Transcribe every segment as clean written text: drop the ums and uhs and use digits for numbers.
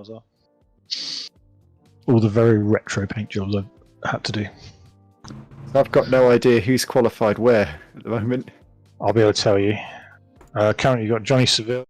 cars are. All the very retro paint jobs I've had to do. I've got no idea who's qualified where at the moment. I'll be able to tell you. Currently, you've got Johnny Seville.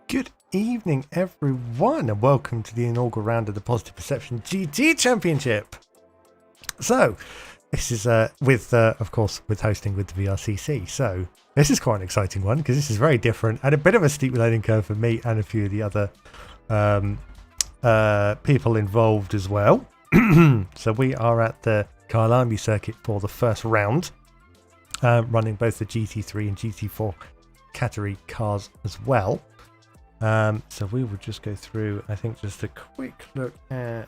Good evening, everyone, and welcome to the inaugural round of the Positive Perception GT Championship. So, this is of course, with hosting with the VRCC. So, this is quite an exciting one because this is very different and a bit of a steep learning curve for me and a few of the other people involved as well. So, we are at the Kyalami circuit for the first round, running both the GT3 and GT4 category cars as well. So we will just go through, I think, just a quick look at,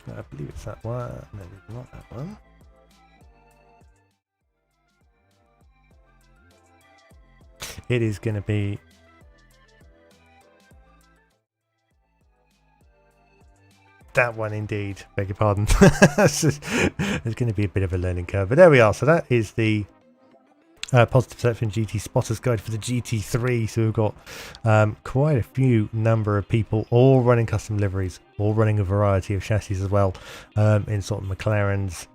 I believe it's that one, no, it's not that one. It is going to be that one indeed, beg your pardon. There's going to be a bit of a learning curve, but there we are. So that is the Positive Perception GT Spotters Guide for the GT3. So we've got quite a few number of people all running custom liveries, all running a variety of chassis as well, in sort of McLarens,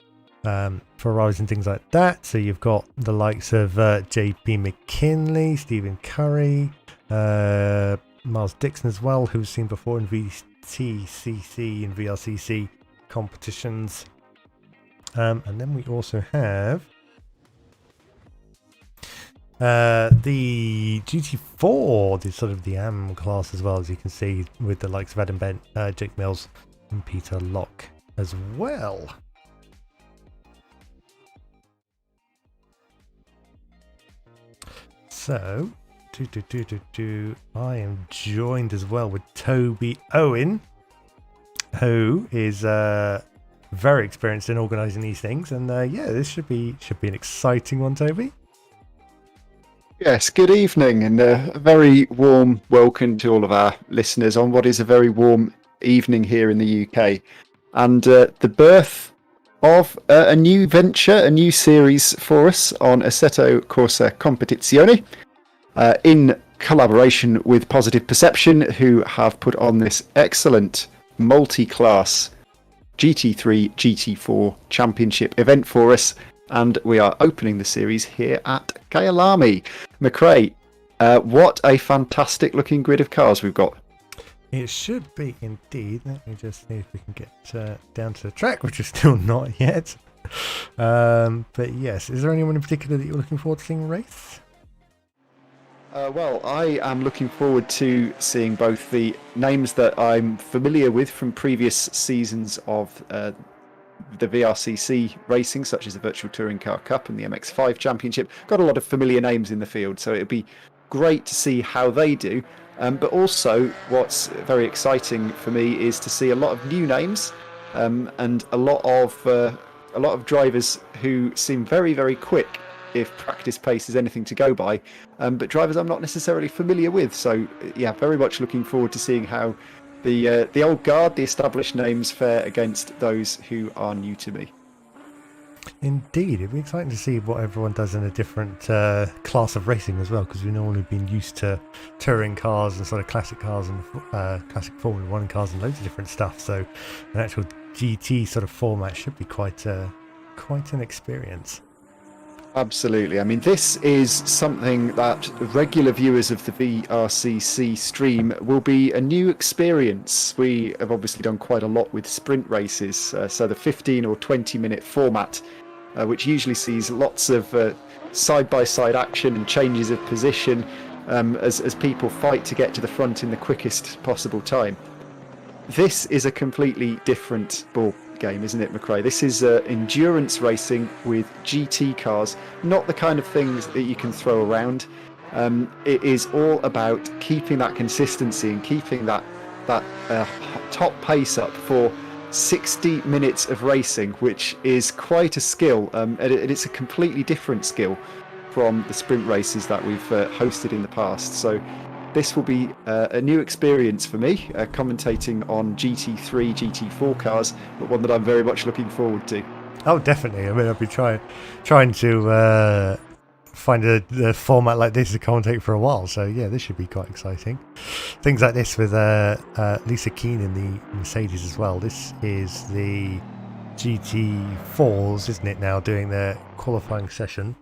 Ferraris and things like that. So you've got the likes of JP McKinley, Stephen Curry, Miles Dixon as well, who's seen before in VTCC and VRCC competitions. And then we also have the GT4, the sort of the AM class as well, as you can see, with the likes of Adam Bent, Jake Mills and Peter Locke as well. So I am joined as well with Toby Owen, who is very experienced in organising these things, and yeah, this should be an exciting one, Toby. Yes, good evening, and a very warm welcome to all of our listeners on what is a very warm evening here in the UK, and the birth of a new venture, a new series for us on Assetto Corsa Competizione, in collaboration with Positive Perception, who have put on this excellent multi-class GT3, GT4 championship event for us. And we are opening the series here at Kyalami. McRae, What a fantastic looking grid of cars we've got. It should be indeed. Let me just see if we can get down to the track, which is still not yet. But yes, is there anyone in particular that you're looking forward to seeing race? Well, I am looking forward to seeing both the names that I'm familiar with from previous seasons of the VRCC racing, such as the Virtual Touring Car Cup and the MX5 Championship. Got a lot of familiar names in the field, so it'd be great to see how they do. But also, what's very exciting for me is to see a lot of new names and a lot of drivers who seem very, very quick if practice pace is anything to go by, but drivers I'm not necessarily familiar with. So yeah, very much looking forward to seeing how the old guard, the established names, fare against those who are new to me. Indeed, it'd be exciting to see what everyone does in a different class of racing as well, because we've normally been used to touring cars and sort of classic cars and classic Formula 1 cars and loads of different stuff. So an actual GT sort of format should be quite an experience. Absolutely. I mean, this is something that regular viewers of the VRCC stream will be a new experience. We have obviously done quite a lot with sprint races, so the 15 or 20-minute format, which usually sees lots of side-by-side action and changes of position as people fight to get to the front in the quickest possible time. This is a completely different ball game, isn't it, McRae? This is endurance racing with GT cars, not the kind of things that you can throw around. It is all about keeping that consistency and keeping that top pace up for 60 minutes of racing, which is quite a skill, and it's a completely different skill from the sprint races that we've hosted in the past. So this will be a new experience for me, commentating on GT3, GT4 cars, but one that I'm very much looking forward to. Oh, definitely. I mean, I've been trying to find a format like this to commentate for a while. So yeah, this should be quite exciting. Things like this with Lisa Keane in the Mercedes as well. This is the GT4s, isn't it, now doing their qualifying session.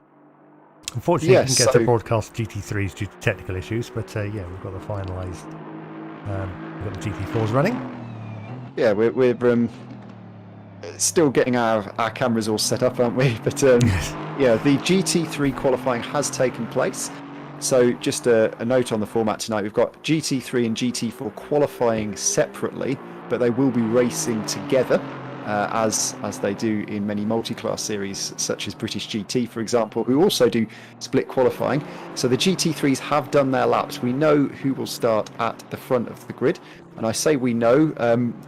Unfortunately, Yes, we didn't get to broadcast GT3s due to technical issues, but yeah, we've got the finalised. We've got the GT4s running. Yeah, we're still getting our cameras all set up, aren't we? But yeah, the GT3 qualifying has taken place. So just a note on the format tonight: we've got GT3 and GT4 qualifying separately, but they will be racing together. As they do in many multi-class series, such as British GT, for example, who also do split qualifying. So the GT3s have done their laps. We know who will start at the front of the grid. And I say we know,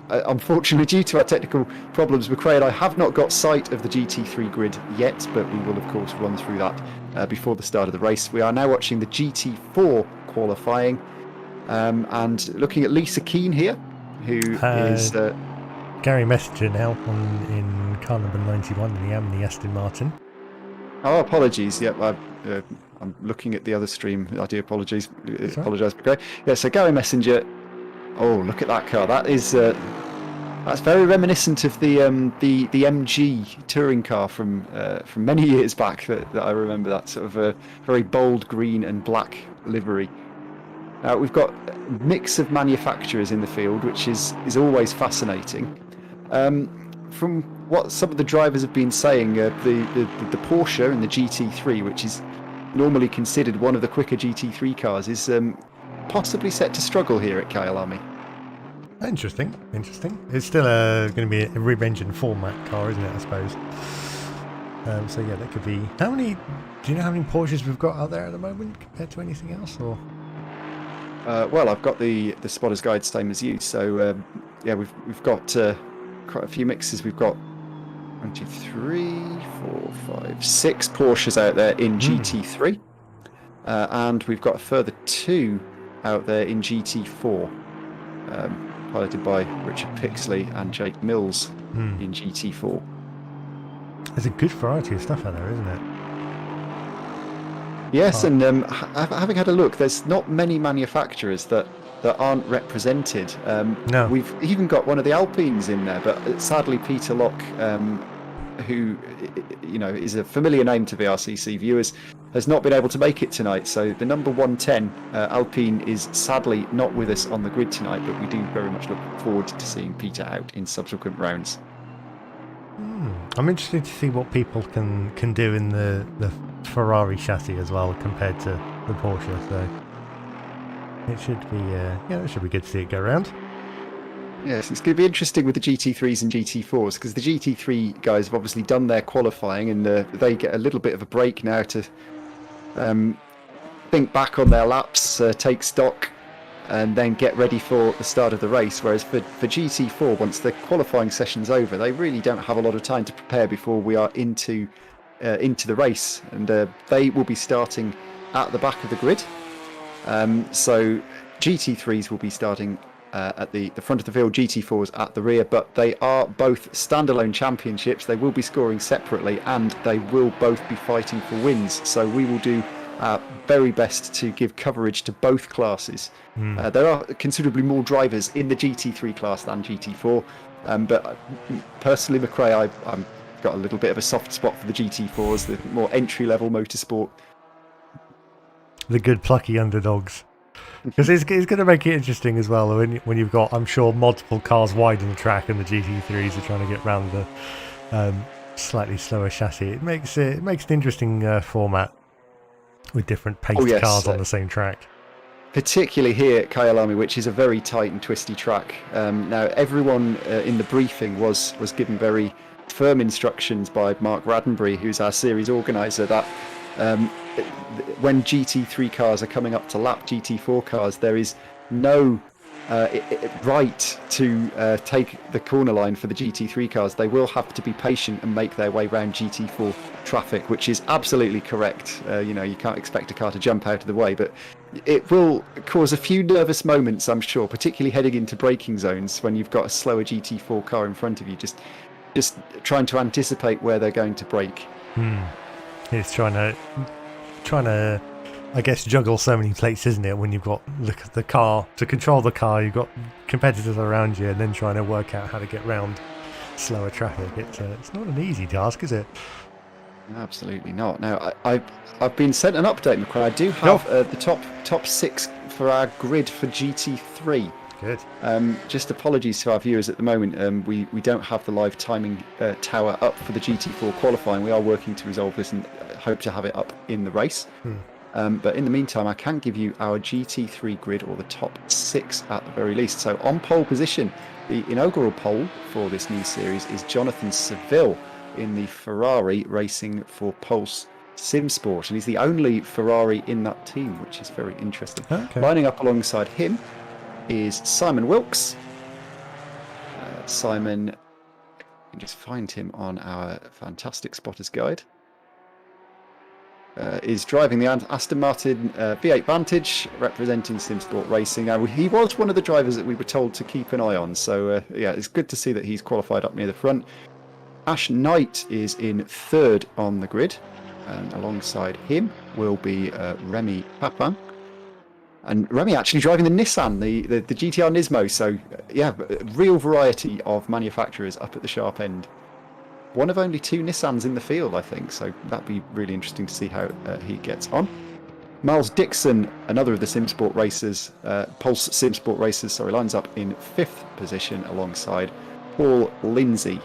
unfortunately, due to our technical problems, McRae and I have not got sight of the GT3 grid yet, but we will, of course, run through that before the start of the race. We are now watching the GT4 qualifying and looking at Lisa Keane here, who is... Gary Messenger now in car number 91 in the Amni Aston Martin. Oh, apologies. Yep, I'm looking at the other stream. I do apologise. McRae. Yeah, so Gary Messenger. Oh, look at that car. That is that's very reminiscent of the MG touring car from many years back. That I remember. That sort of a very bold green and black livery. Now we've got a mix of manufacturers in the field, which is always fascinating. From what some of the drivers have been saying, the Porsche and the GT3, which is normally considered one of the quicker GT3 cars, is possibly set to struggle here at Kyalami. Interesting. It's still going to be a rib-engine format car, isn't it, I suppose? So yeah, that could be... Do you know how many Porsches we've got out there at the moment compared to anything else? Or well, I've got the spotter's guide, same as you. So yeah, we've got quite a few mixes. We've got 1, 2, 3, 4, 5, 6 Porsches out there in GT3, and we've got a further 2 out there in GT4, piloted by Richard Pixley and Jake Mills in GT4. There's a good variety of stuff out there, isn't it? Yes, and having had a look, there's not many manufacturers that aren't represented. No. We've even got one of the Alpines in there, but sadly Peter Locke who is a familiar name to VRCC viewers, has not been able to make it tonight. So the number 110 Alpine is sadly not with us on the grid tonight, but we do very much look forward to seeing Peter out in subsequent rounds. I'm interested to see what people can do in the Ferrari chassis as well compared to the Porsche. So it should be it should be good to see it go around. Yes, it's going to be interesting with the GT3s and GT4s, because the GT3 guys have obviously done their qualifying, and they get a little bit of a break now to think back on their laps, take stock, and then get ready for the start of the race. Whereas for GT4, once the qualifying session's over, they really don't have a lot of time to prepare before we are into the race, and they will be starting at the back of the grid. So GT3s will be starting at the front of the field, GT4s at the rear, but they are both standalone championships. They will be scoring separately, and they will both be fighting for wins. So we will do our very best to give coverage to both classes. There are considerably more drivers in the GT3 class than GT4, but personally, McRae, I've got a little bit of a soft spot for the GT4s, the more entry-level motorsport. The good plucky underdogs. Because it's going to make it interesting as well when you've got, I'm sure, multiple cars wide in the track and the GT3s are trying to get round the slightly slower chassis. It makes an interesting format with different paced cars on the same track. Particularly here at Kyalami, which is a very tight and twisty track. Now, everyone in the briefing was given very firm instructions by Mark Raddenberry, who's our series organiser, that when GT3 cars are coming up to lap GT4 cars, there is no right to take the corner line for the GT3 cars. They will have to be patient and make their way around GT4 traffic, which is absolutely correct. You can't expect a car to jump out of the way, but it will cause a few nervous moments, I'm sure, particularly heading into braking zones when you've got a slower GT4 car in front of you, just trying to anticipate where they're going to brake. It's trying to, I guess, juggle so many plates, isn't it? When you've got the car, to control the car, you've got competitors around you, and then trying to work out how to get round slower traffic. It's not an easy task, is it? Absolutely not. Now, I've been sent an update, McRae. I do have the top 6 for our grid for GT3. Good. Just apologies to our viewers at the moment. We don't have the live timing tower up for the GT4 qualifying. We are working to resolve this and hope to have it up in the race. But in the meantime, I can give you our GT3 grid, or the top 6 at the very least. So on pole position, the inaugural pole for this new series is Jonathan Seville in the Ferrari, racing for Pulse Simsport, and he's the only Ferrari in that team, which is very interesting. Okay. Lining up alongside him is Simon Wilkes. Simon, you can just find him on our fantastic spotters guide. Is driving the Aston Martin V8 Vantage, representing Simsport Racing. Now, he was one of the drivers that we were told to keep an eye on, so it's good to see that he's qualified up near the front. Ash Knight is in 3rd on the grid, and alongside him will be Remy Papin. And Remy actually driving the Nissan, the GTR Nismo, so real variety of manufacturers up at the sharp end. One of only 2 Nissans in the field, I think, so that'd be really interesting to see how he gets on. Miles Dixon, another of the Simsport racers, Pulse Simsport racers, lines up in 5th position alongside Paul Lindsay.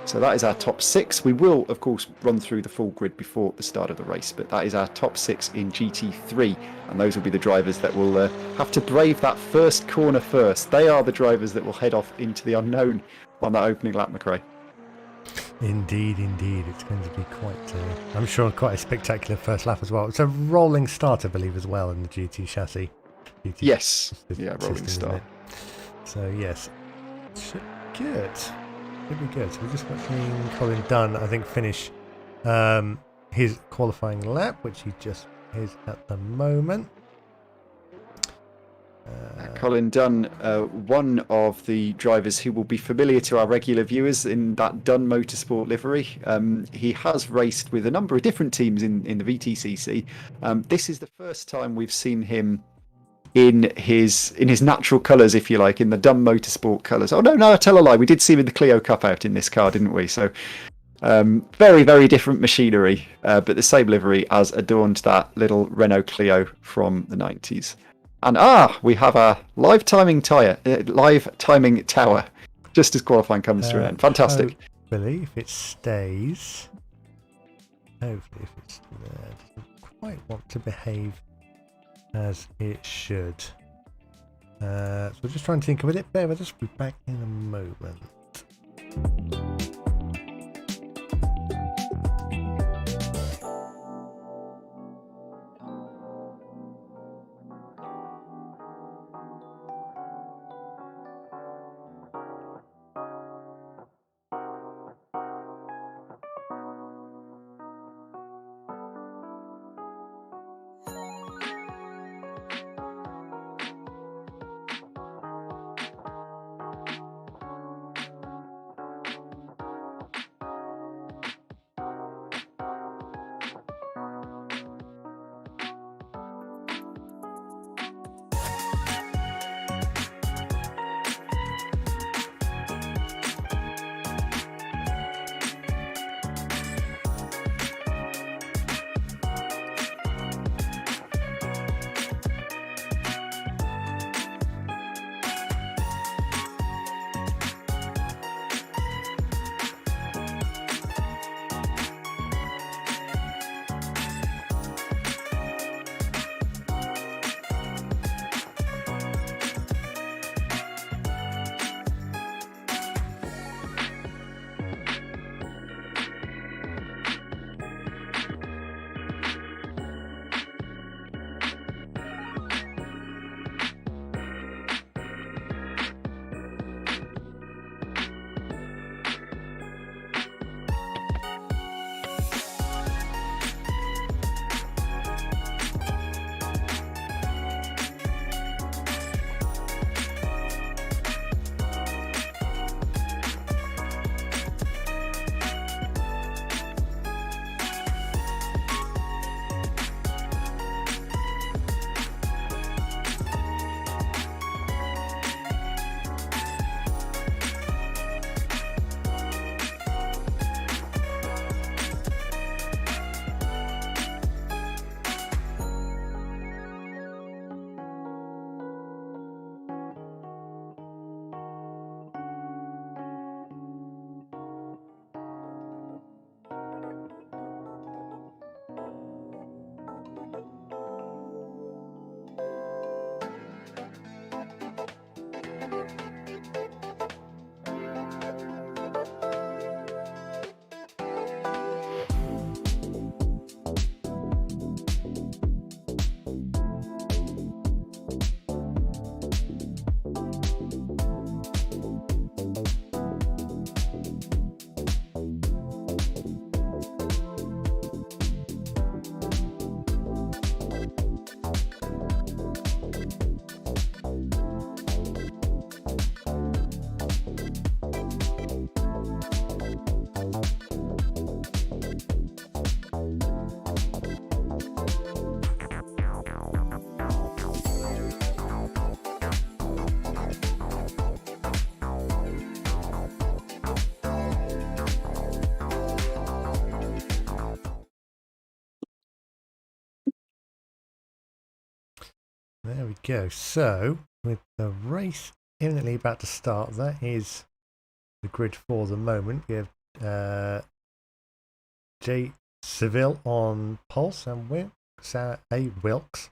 So that is our top 6. We will, of course, run through the full grid before the start of the race, but that is our top 6 in GT3, and those will be the drivers that will have to brave that first corner first. They are the drivers that will head off into the unknown on that opening lap, McRae. Indeed. It's going to be I'm sure, quite a spectacular first lap as well. It's a rolling start, I believe, as well in the GT chassis. Yes. Rolling system, start. So, yes. Good. It'll be good. So we're just watching Colin Dunn, I think, finish his qualifying lap, which he just is at the moment. Colin Dunn, one of the drivers who will be familiar to our regular viewers in that Dunn Motorsport livery. He has raced with a number of different teams in the VTCC. This is the first time we've seen him in his natural colours, if you like, in the Dunn Motorsport colours. Oh no, I tell a lie. We did see him in the Clio Cup out in this car, didn't we? So Very, very different machinery, but the same livery as adorned that little Renault Clio from the 90s. And we have a live timing tower just as qualifying comes to an end. Fantastic. Hopefully, if it stays. Hopefully, if it's doesn't quite want to behave as it should. So we're just trying to think of it. Bear with us. We'll be back in a moment. There we go. So, with the race imminently about to start, that is the grid for the moment. We have J. Seville on Pulse and Wilkes, A. Wilkes.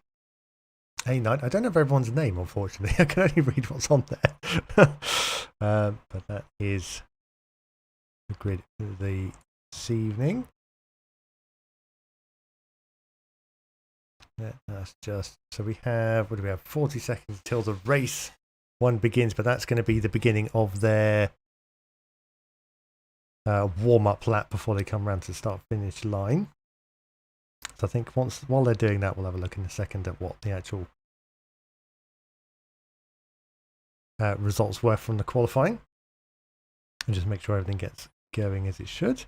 A9. I don't have everyone's name, unfortunately. I can only read what's on there. But that is the grid for this evening. That's just so we have, what do we have, 40 seconds until the race one begins, but that's going to be the beginning of their warm-up lap before they come around to the start finish line. So I think while they're doing that, we'll have a look in a second at what the actual results were from the qualifying and just make sure everything gets going as it should.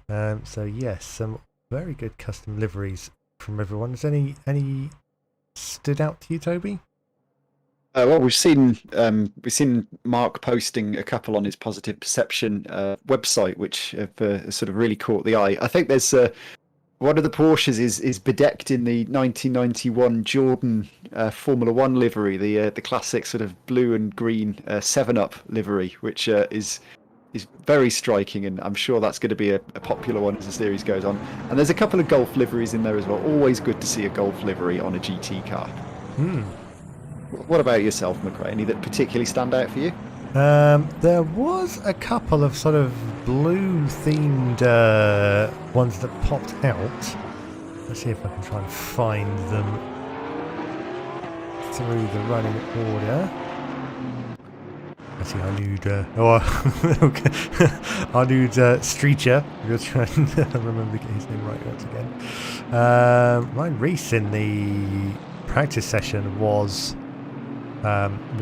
So yes, some very good custom liveries from everyone. Has any stood out to you, Toby? Well, we've seen Mark posting a couple on his Positive Perception website, which have sort of really caught the eye. I think there's one of the Porsches is bedecked in the 1991 Jordan Formula One livery, the classic sort of blue and green 7-Up livery, which is very striking, and I'm sure that's going to be a popular one as the series goes on. And there's a couple of Golf liveries in there as well. Always good to see a Golf livery on a GT car. What about yourself, McRae? Any that particularly stand out for you? There was a couple of sort of blue-themed ones that popped out. Let's see if I can try and find them through the running order. Let's see, Arnoud Streeter. We'll try and remember to get his name right once again. Ryan Reese in the practice session was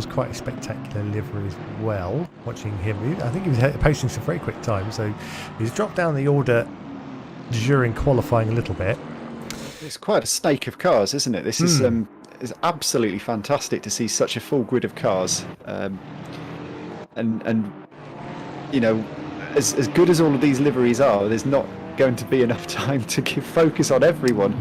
quite a spectacular livery as well. Watching him, I think he was posting some very quick times, so he's dropped down the order during qualifying a little bit. It's quite a snake of cars, isn't it? This is absolutely fantastic to see such a full grid of cars, and you know, as good as all of these liveries are, there's not going to be enough time to give focus on everyone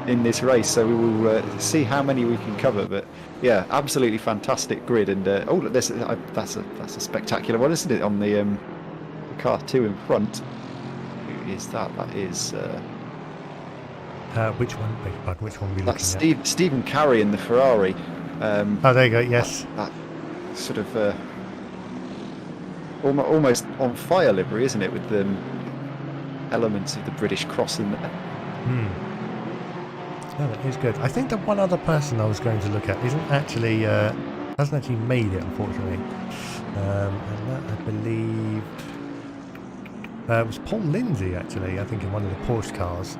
in this race, so we will see how many we can cover. But yeah, absolutely fantastic grid. And that's a spectacular one, isn't it, on the car 2 in front? Who is that? That is which one? Beg your pardon, which one are we that's looking at? Stephen Carey in the Ferrari. Oh, there you go. Yes, that sort of almost on fire livery, isn't it, with the elements of the British cross in there. No, that is good. I think the one other person I was going to look at hasn't actually made it, unfortunately. And that, I believe, was Paul Lindsay, actually, I think, in one of the Porsche cars. I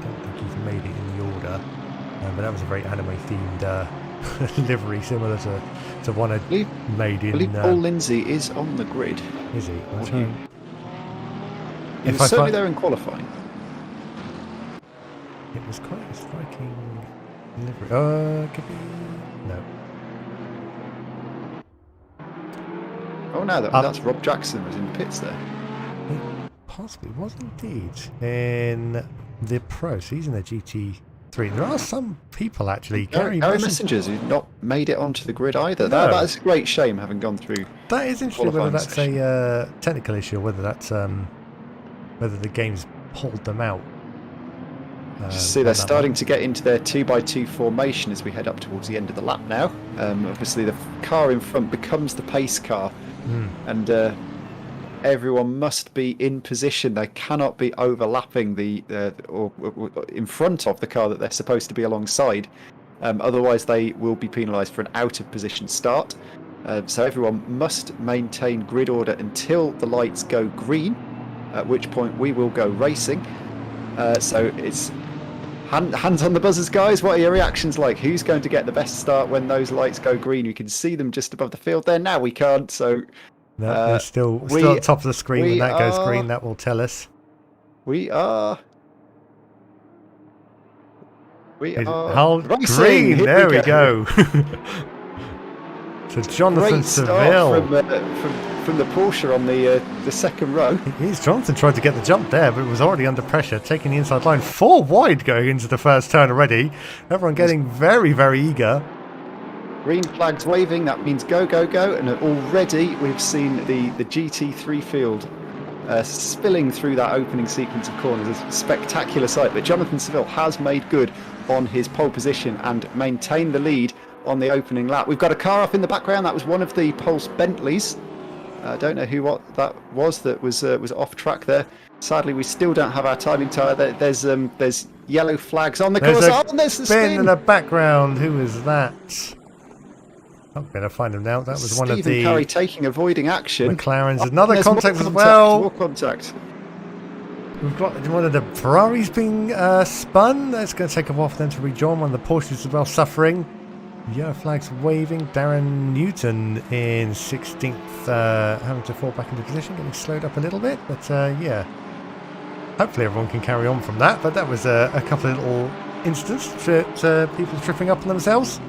don't think he's made it in the order. But that was a very anime-themed livery, similar to one I made in... I believe Paul Lindsay is on the grid. Is he? He was certainly there in qualifying. It was quite a striking livery. Could be... No. Oh no, that's Rob Jackson was in the pits there. It possibly was indeed in the Pro. So he's in the GT3. There are some people actually carrying messengers who've not made it onto the grid either. No. That is a great shame, having gone through. That is interesting. Whether that's a technical issue, or whether that's whether the game's pulled them out. See, they're starting to get into their 2x2 formation as we head up towards the end of the lap now. Obviously, the car in front becomes the pace car, and everyone must be in position. They cannot be overlapping or in front of the car that they're supposed to be alongside. Otherwise, they will be penalised for an out-of-position start. So everyone must maintain grid order until the lights go green, at which point we will go racing. So it's hands on the buzzers, guys. What are your reactions like? Who's going to get the best start when those lights go green? You can see them just above the field there. Now we can't, so... No, they're still at the top of the screen. When that goes green, that will tell us. We are racing. Green. There we go. So Jonathan Seville from the Porsche on the second row. Jonathan tried to get the jump there, but it was already under pressure, taking the inside line 4 wide going into the first turn already. Everyone getting very, very eager. Green flags waving, that means go, go, go. And already we've seen the GT3 field spilling through that opening sequence of corners. It's a spectacular sight, but Jonathan Seville has made good on his pole position and maintained the lead on the opening lap. We've got a car up in the background. That was one of the Pulse Bentleys. I don't know what that was off track there. Sadly, we still don't have our timing tyre. There's yellow flags on the course. There's the spin in the background. Who is that? I'm going to find him now. That was one of the... Stephen Curry avoiding action. McLaren's. Another contact as well. More contact. We've got one of the Ferraris being spun. That's going to take a while for them to rejoin. One of the Porsches as well suffering. Yellow flags waving. Darren Newton in 16th, having to fall back into position, getting slowed up a little bit. But yeah, hopefully everyone can carry on from that. But that was a couple of little incidents that people tripping up on themselves.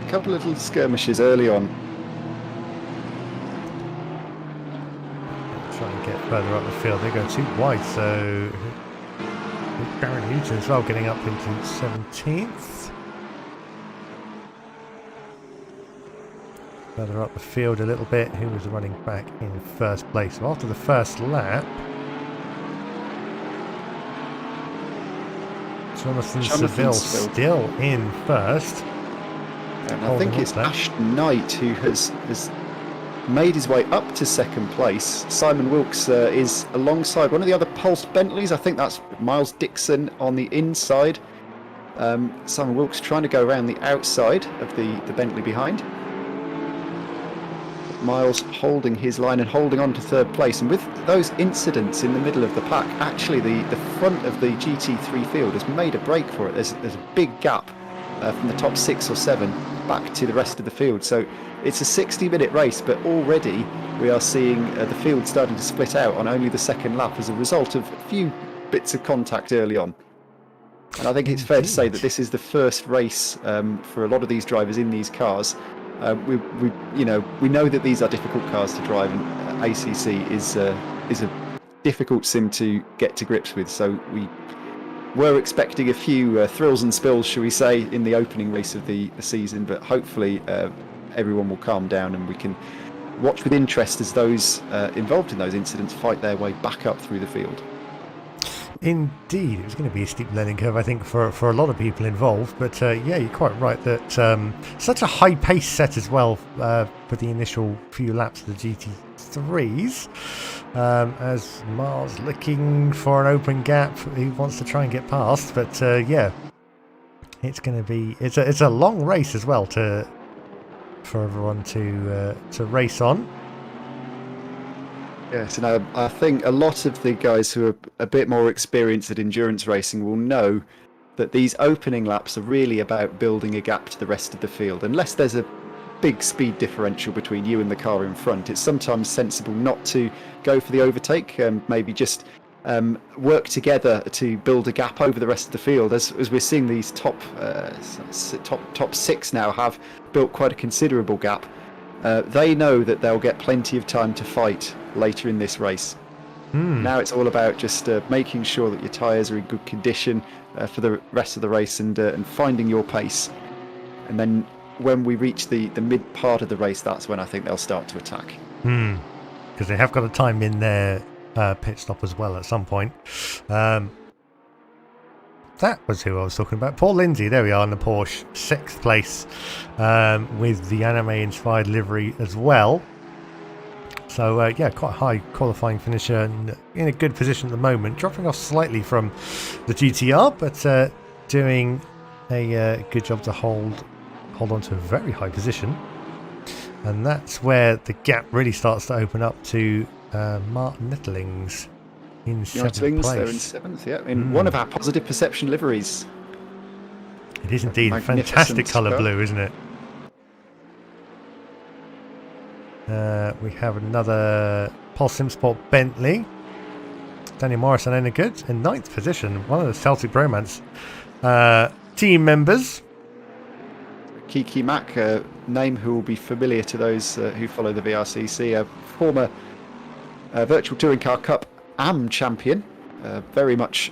couple of little skirmishes early on. Try and get further up the field. They go too wide, so Baron Newton as well getting up into 17th. Further up the field a little bit. Who was running back in first place? So after the first lap, Jonathan Seville still in first. And I think it's Ashton Knight who has made his way up to second place. Simon Wilkes is alongside one of the other Pulse Bentleys. I think that's Miles Dixon on the inside. Simon Wilkes trying to go around the outside of the Bentley behind. Miles holding his line and holding on to third place. And with those incidents in the middle of the pack, actually the front of the GT3 field has made a break for it. There's a big gap from the top 6 or 7 back to the rest of the field. So it's a 60-minute race, but already we are seeing the field starting to split out on only the second lap as a result of a few bits of contact early on. And I think it's fair to say that this is the first race for a lot of these drivers in these cars. We know that these are difficult cars to drive, and ACC is a difficult sim to get to grips with. So we were expecting a few thrills and spills, shall we say, in the opening race of the season, but hopefully everyone will calm down and we can watch with interest as those involved in those incidents fight their way back up through the field. Indeed, it was going to be a steep learning curve, I think, for a lot of people involved. But yeah, you're quite right that such a high pace set as well for the initial few laps of the GT3s. As Miles looking for an open gap, he wants to try and get past. But yeah, it's going to be it's a long race as well for everyone to race on. Yes, and I think a lot of the guys who are a bit more experienced at endurance racing will know that these opening laps are really about building a gap to the rest of the field. Unless there's a big speed differential between you and the car in front, it's sometimes sensible not to go for the overtake, maybe just work together to build a gap over the rest of the field. As we're seeing, these top 6 now have built quite a considerable gap. They know that they'll get plenty of time to fight later in this race. Now it's all about just making sure that your tyres are in good condition for the rest of the race and finding your pace. And then when we reach the mid part of the race, that's when I think they'll start to attack. Because they have got a time in their pit stop as well at some point. That was who I was talking about. Paul Lindsay, there we are in the Porsche, 6th place with the anime-inspired livery as well. So, yeah, quite a high qualifying finisher and in a good position at the moment. Dropping off slightly from the GTR, but doing a good job to hold on to a very high position. And that's where the gap really starts to open up to Martin Nettlings in 7th place. They're in 7th, yeah. In one of our positive perception liveries. It is indeed a fantastic colour blue, isn't it? We have another Pulse Simsport Bentley. Daniel Morrison in a good in 9th position. One of the Celtic Bromance team members. Kiki Mack, a name who will be familiar to those who follow the VRCC, a former Virtual Touring Car Cup AM champion, very much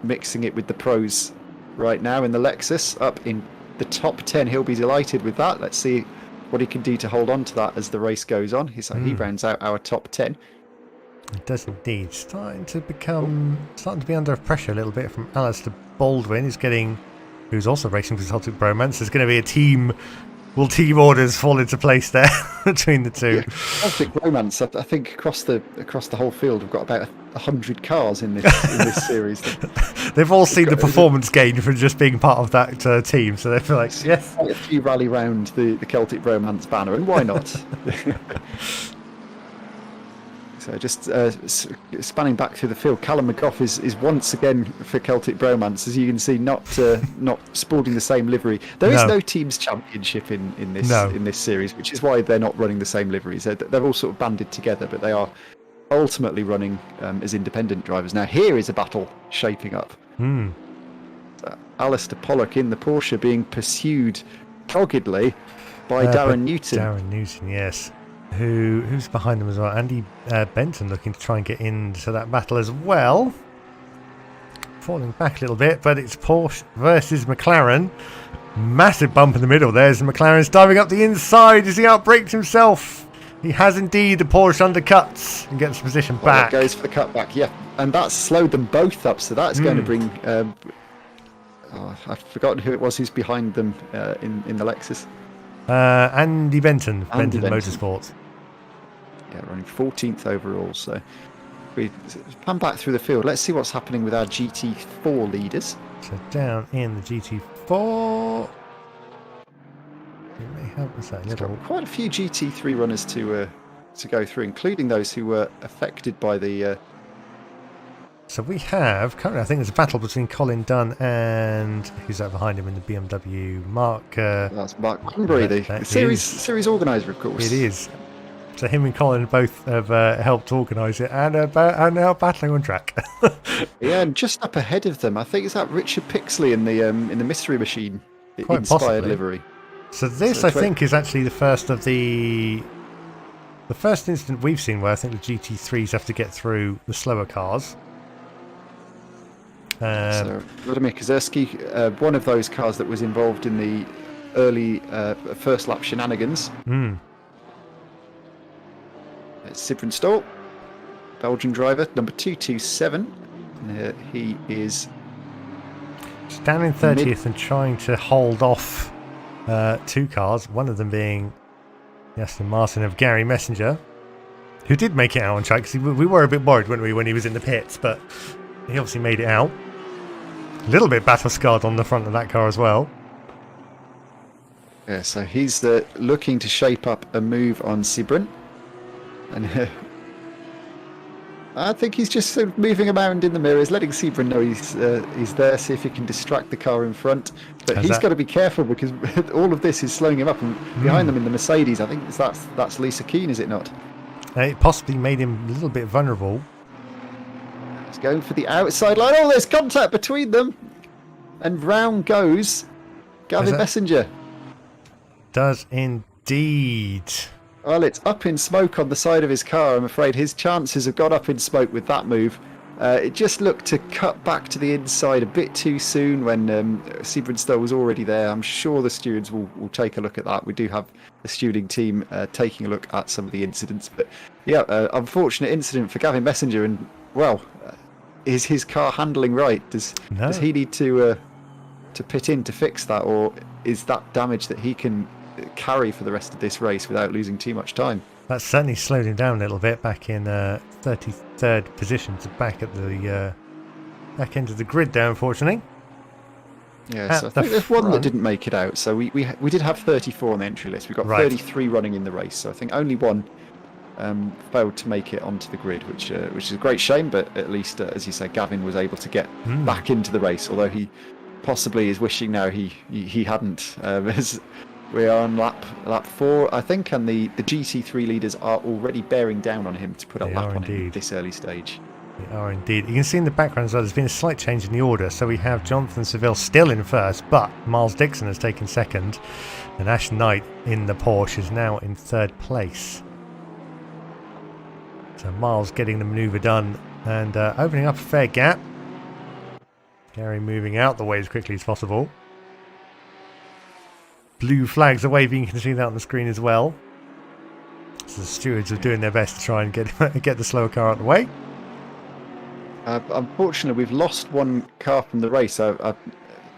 mixing it with the pros right now in the Lexus, up in the top 10. He'll be delighted with that. Let's see what he can do to hold on to that as the race goes on. He rounds out our top 10. It does indeed. Starting to be under pressure a little bit from Alistair Baldwin, who's also racing for Celtic Bromance. There's going to be a team orders fall into place there between the two. Yeah. Celtic Bromance, I think across the whole field, we've got about 100 cars in this series. They've all seen the performance gain from just being part of that team, so they feel like, yes. Quite a few rally round the Celtic Bromance banner, and why not? So just spanning back through the field, Callum McGough is once again for Celtic Bromance, as you can see, not sporting the same livery. There is no teams championship in this series, which is why they're not running the same liveries. They're all sort of banded together, but they are ultimately running as independent drivers. Now here is a battle shaping up. Alistair Pollock in the Porsche being pursued doggedly by Darren Newton. Darren Newton, yes. Who's behind them as well? Andy Benton looking to try and get into that battle as well. Falling back a little bit, but it's Porsche versus McLaren. Massive bump in the middle. There's McLaren's diving up the inside as he outbrakes himself. He has indeed. The Porsche undercuts and gets the position back. Goes for the cutback, yeah. And that's slowed them both up, so that's going to bring... I've forgotten who it was who's behind them in the Lexus. Andy Benton, Andy Benton Motorsports. Yeah, running 14th overall, so we pan back through the field. Let's see what's happening with our GT4 leaders. So down in the GT4... It may help us that little. Quite a few GT3 runners to go through, including those who were affected by the... So we have, currently I think there's a battle between Colin Dunn and, who's that behind him in the BMW? That's Mark Bunbury, the series organiser, of course. It is. So him and Colin both have helped organise it and are now battling on track. Yeah, and just up ahead of them, I think it's that Richard Pixley in the Mystery Machine Quite inspired possibly. livery. So this, I think, is actually the first of the first incident we've seen where I think the GT3s have to get through the slower cars. So Vladimir Kozerski, one of those cars that was involved in the early first lap shenanigans. It's Sibren Stoll, Belgian driver, number 227. He is standing 30th and trying to hold off two cars, one of them being the Aston Martin of Gary Messenger, who did make it out on track. We were a bit worried, weren't we, when he was in the pits, but he obviously made it out. A little bit battle scarred on the front of that car as well. Yeah, so he's looking to shape up a move on Sibren. And I think he's just sort of moving around in the mirrors, letting Sibren know he's there, see if he can distract the car in front. But he's got to be careful because all of this is slowing him up. And behind them in the Mercedes, I think that's Lisa Keane, is it not? It possibly made him a little bit vulnerable. He's going for the outside line. Oh, there's contact between them. And round goes Gavin Messenger. Does indeed. Well, it's up in smoke on the side of his car. I'm afraid his chances have got up in smoke with that move. It just looked to cut back to the inside a bit too soon when Sibren Stoll was already there. I'm sure the stewards will take a look at that. We do have the stewarding team taking a look at some of the incidents. But yeah, unfortunate incident for Gavin Messenger. And well, is his car handling right? Does he need to pit in to fix that, or is that damage that he can carry for the rest of this race without losing too much time? That certainly slowed him down a little bit, back in 33rd position, to back at the back end of the grid there, unfortunately. Yeah, so I think there's one that didn't make it out. So we did have 34 on the entry list. We've got 33 running in the race. So I think only one failed to make it onto the grid, which is a great shame. But at least, as you say, Gavin was able to get back into the race, although he possibly is wishing now he hadn't. As we are on lap 4, I think, and the GT3 leaders are already bearing down on him to put a lap on him at this early stage. They are indeed. You can see in the background as well, there's been a slight change in the order. So we have Jonathan Seville still in first, but Miles Dixon has taken second, and Ash Knight in the Porsche is now in third place. So Miles getting the manoeuvre done and opening up a fair gap. Gary moving out the way as quickly as possible. Blue flags are waving, you can see that on the screen as well. So the stewards are doing their best to try and get the slower car out of the way. Unfortunately, we've lost one car from the race. I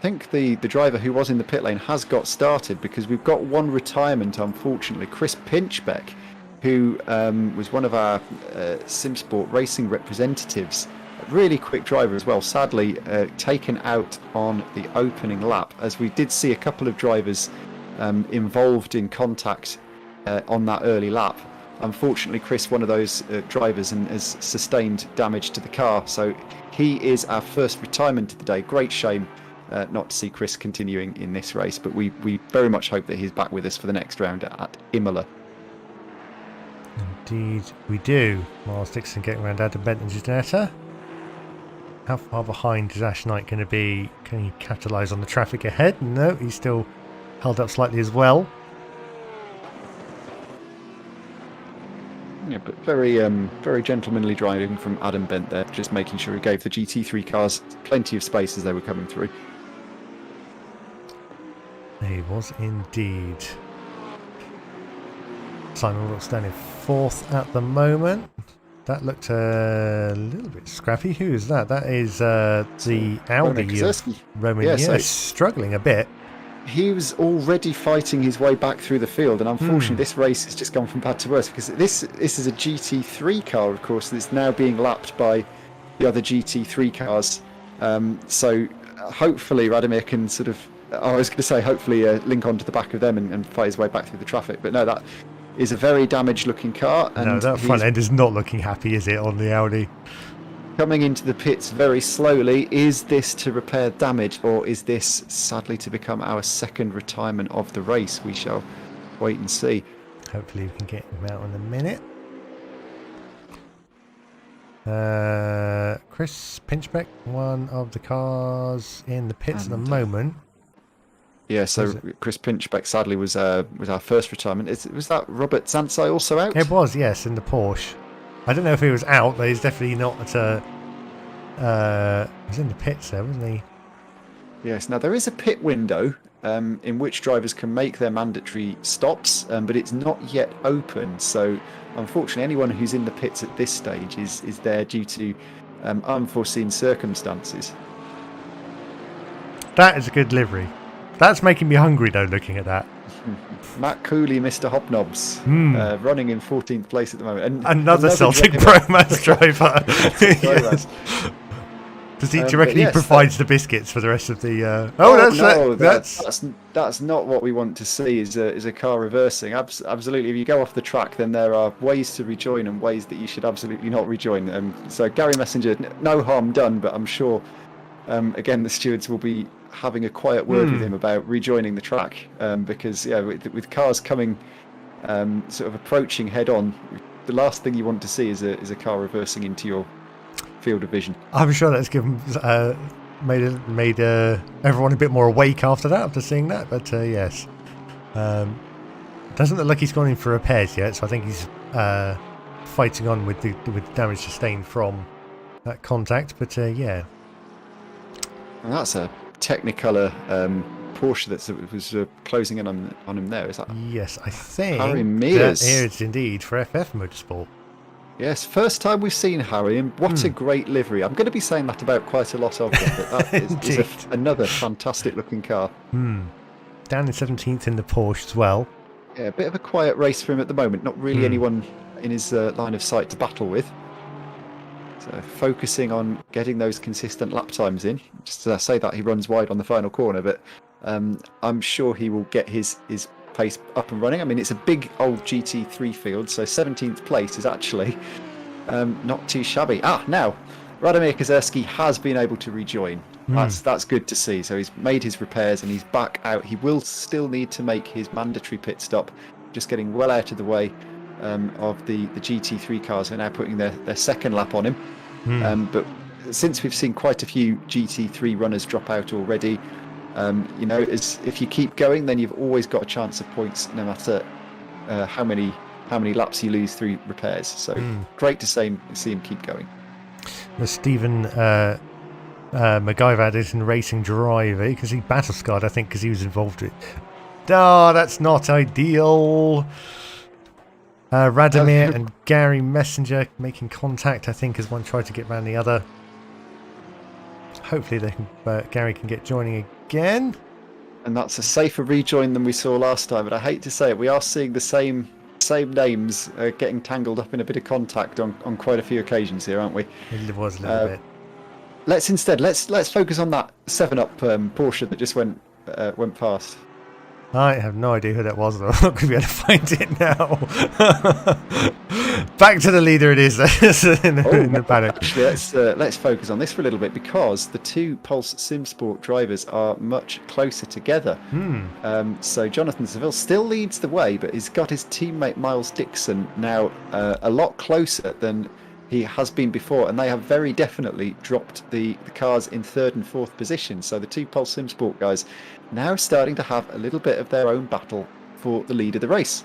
think the driver who was in the pit lane has got started, because we've got one retirement, unfortunately. Chris Pinchbeck, who was one of our SimSport racing representatives. Really quick driver as well, sadly taken out on the opening lap, as we did see a couple of drivers involved in contact on that early lap. Unfortunately, Chris, one of those drivers, and has sustained damage to the car, so he is our first retirement of the day. Great shame not to see Chris continuing in this race, but we very much hope that he's back with us for the next round at Imola. Indeed we do. Miles Dixon getting around Adam Benton Ginetta. How far behind is Ash Knight going to be? Can he capitalise on the traffic ahead? No, he's still held up slightly as well. Yeah, but very gentlemanly driving from Adam Bent there, just making sure he gave the GT3 cars plenty of space as they were coming through. He was indeed. Simon Wilkes down in 4th at the moment. That looked a little bit scrappy. Who is that? That is the Audi of Roman. Yeah, Yes, struggling a bit. He was already fighting his way back through the field, and unfortunately this race has just gone from bad to worse, because this is a GT3 car, of course, that's now being lapped by the other GT3 cars. So hopefully Radomir can sort of, I was going to say hopefully link onto the back of them and fight his way back through the traffic, but no, that is a very damaged looking car. And no, that front end is not looking happy, is it, on the Audi? Coming into the pits very slowly. Is this to repair damage, or is this sadly to become our second retirement of the race? We shall wait and see. Hopefully we can get him out in a minute. Chris Pinchbeck, one of the cars in the pits at the moment. Yeah, so Chris Pinchbeck sadly was our first retirement. Was that Robert Zanzai also out? It was, yes, in the Porsche. I don't know if he was out, but he's definitely not. He was in the pits there, wasn't he? Yes. Now there is a pit window in which drivers can make their mandatory stops, but it's not yet open. So unfortunately, anyone who's in the pits at this stage is there due to unforeseen circumstances. That is a good livery. That's making me hungry though, looking at that. Matt Cooley, Mr. Hobnobs, running in 14th place at the moment. And another Celtic Pro-Mass driver. Yes. Do you reckon he provides the biscuits for the rest of the? That's not what we want to see. Is a car reversing? Absolutely. If you go off the track, then there are ways to rejoin and ways that you should absolutely not rejoin. So Gary Messenger, no harm done, but I'm sure again the stewards will be having a quiet word with him about rejoining the track, because with cars coming sort of approaching head on, the last thing you want to see is a car reversing into your field of vision. I'm sure that's given made everyone a bit more awake after seeing that, but yes, doesn't look like he's gone in for repairs yet, so I think he's fighting on with the damage sustained from that contact, but yeah. And that's a Technicolor Porsche that was closing in on him there. Is that? Yes, I think Harry Mears. That is indeed for FF Motorsport. Yes, first time we've seen Harry, and what a great livery. I'm going to be saying that about quite a lot of them, but that is another fantastic looking car. Down in 17th in the Porsche as well. Yeah, a bit of a quiet race for him at the moment. Not really anyone in his line of sight to battle with. So focusing on getting those consistent lap times in. Just as I say that, he runs wide on the final corner, but I'm sure he will get his pace up and running. I mean, it's a big old GT3 field, so 17th place is actually not too shabby. Now, Radomir Kozerski has been able to rejoin. That's good to see. So he's made his repairs and he's back out. He will still need to make his mandatory pit stop, just getting well out of the way of the GT3 cars who are now putting their second lap on him. But since we've seen quite a few GT3 runners drop out already, if you keep going, then you've always got a chance of points, no matter how many laps you lose through repairs. So great to see him keep going. The Stephen MacGyver is in racing driver because he battle scarred, I think, because he was involved with. Oh, that's not ideal. Radomir and Gary Messenger making contact, I think, as one tried to get around the other. Hopefully Gary can get joining again. And that's a safer rejoin than we saw last time, but I hate to say it, we are seeing the same names getting tangled up in a bit of contact on quite a few occasions here, aren't we? It was a little bit. Let's focus on that 7-Up Porsche that just went past. I have no idea who that was, though. I'm not going to be able to find it now. Back to the leader it is in the paddock. Actually, let's focus on this for a little bit, because the two Pulse SimSport drivers are much closer together. So Jonathan Seville still leads the way, but he's got his teammate Miles Dixon now a lot closer than he has been before, and they have very definitely dropped the cars in 3rd and 4th position. So the two Pulse SimSport guys now starting to have a little bit of their own battle for the lead of the race.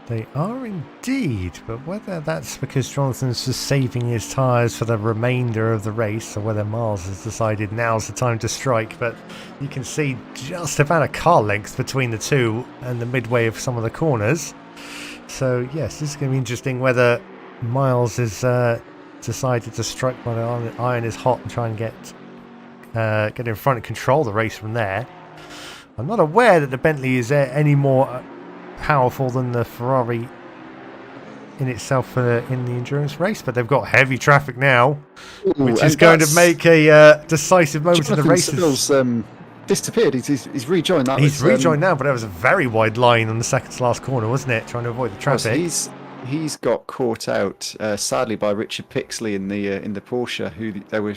They are indeed, but whether that's because Jonathan's just saving his tyres for the remainder of the race, or whether Miles has decided now's the time to strike, but you can see just about a car length between the two and the midway of some of the corners. So yes, this is going to be interesting whether Miles has decided to strike while the iron is hot and try and get in front and control the race from there. I'm not aware that the Bentley is any more powerful than the Ferrari in itself in the endurance race, but they've got heavy traffic now, which is going to make a decisive moment in the race. Disappeared. He's rejoined. He's rejoined now, but there was a very wide line on the second to last corner, wasn't it? Trying to avoid the traffic. He's got caught out sadly by Richard Pixley in the Porsche, who they were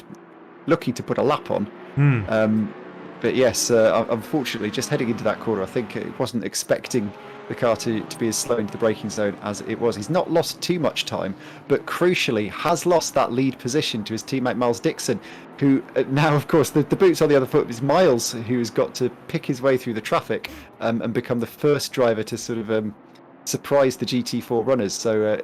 looking to put a lap on. But yes, unfortunately, just heading into that corner, I think it wasn't expecting the car to be as slow into the braking zone as it was. He's not lost too much time, but crucially has lost that lead position to his teammate Miles Dixon, who now, of course, the boot's on the other foot is Miles, who's got to pick his way through the traffic and become the first driver to sort of surprise the GT4 runners. So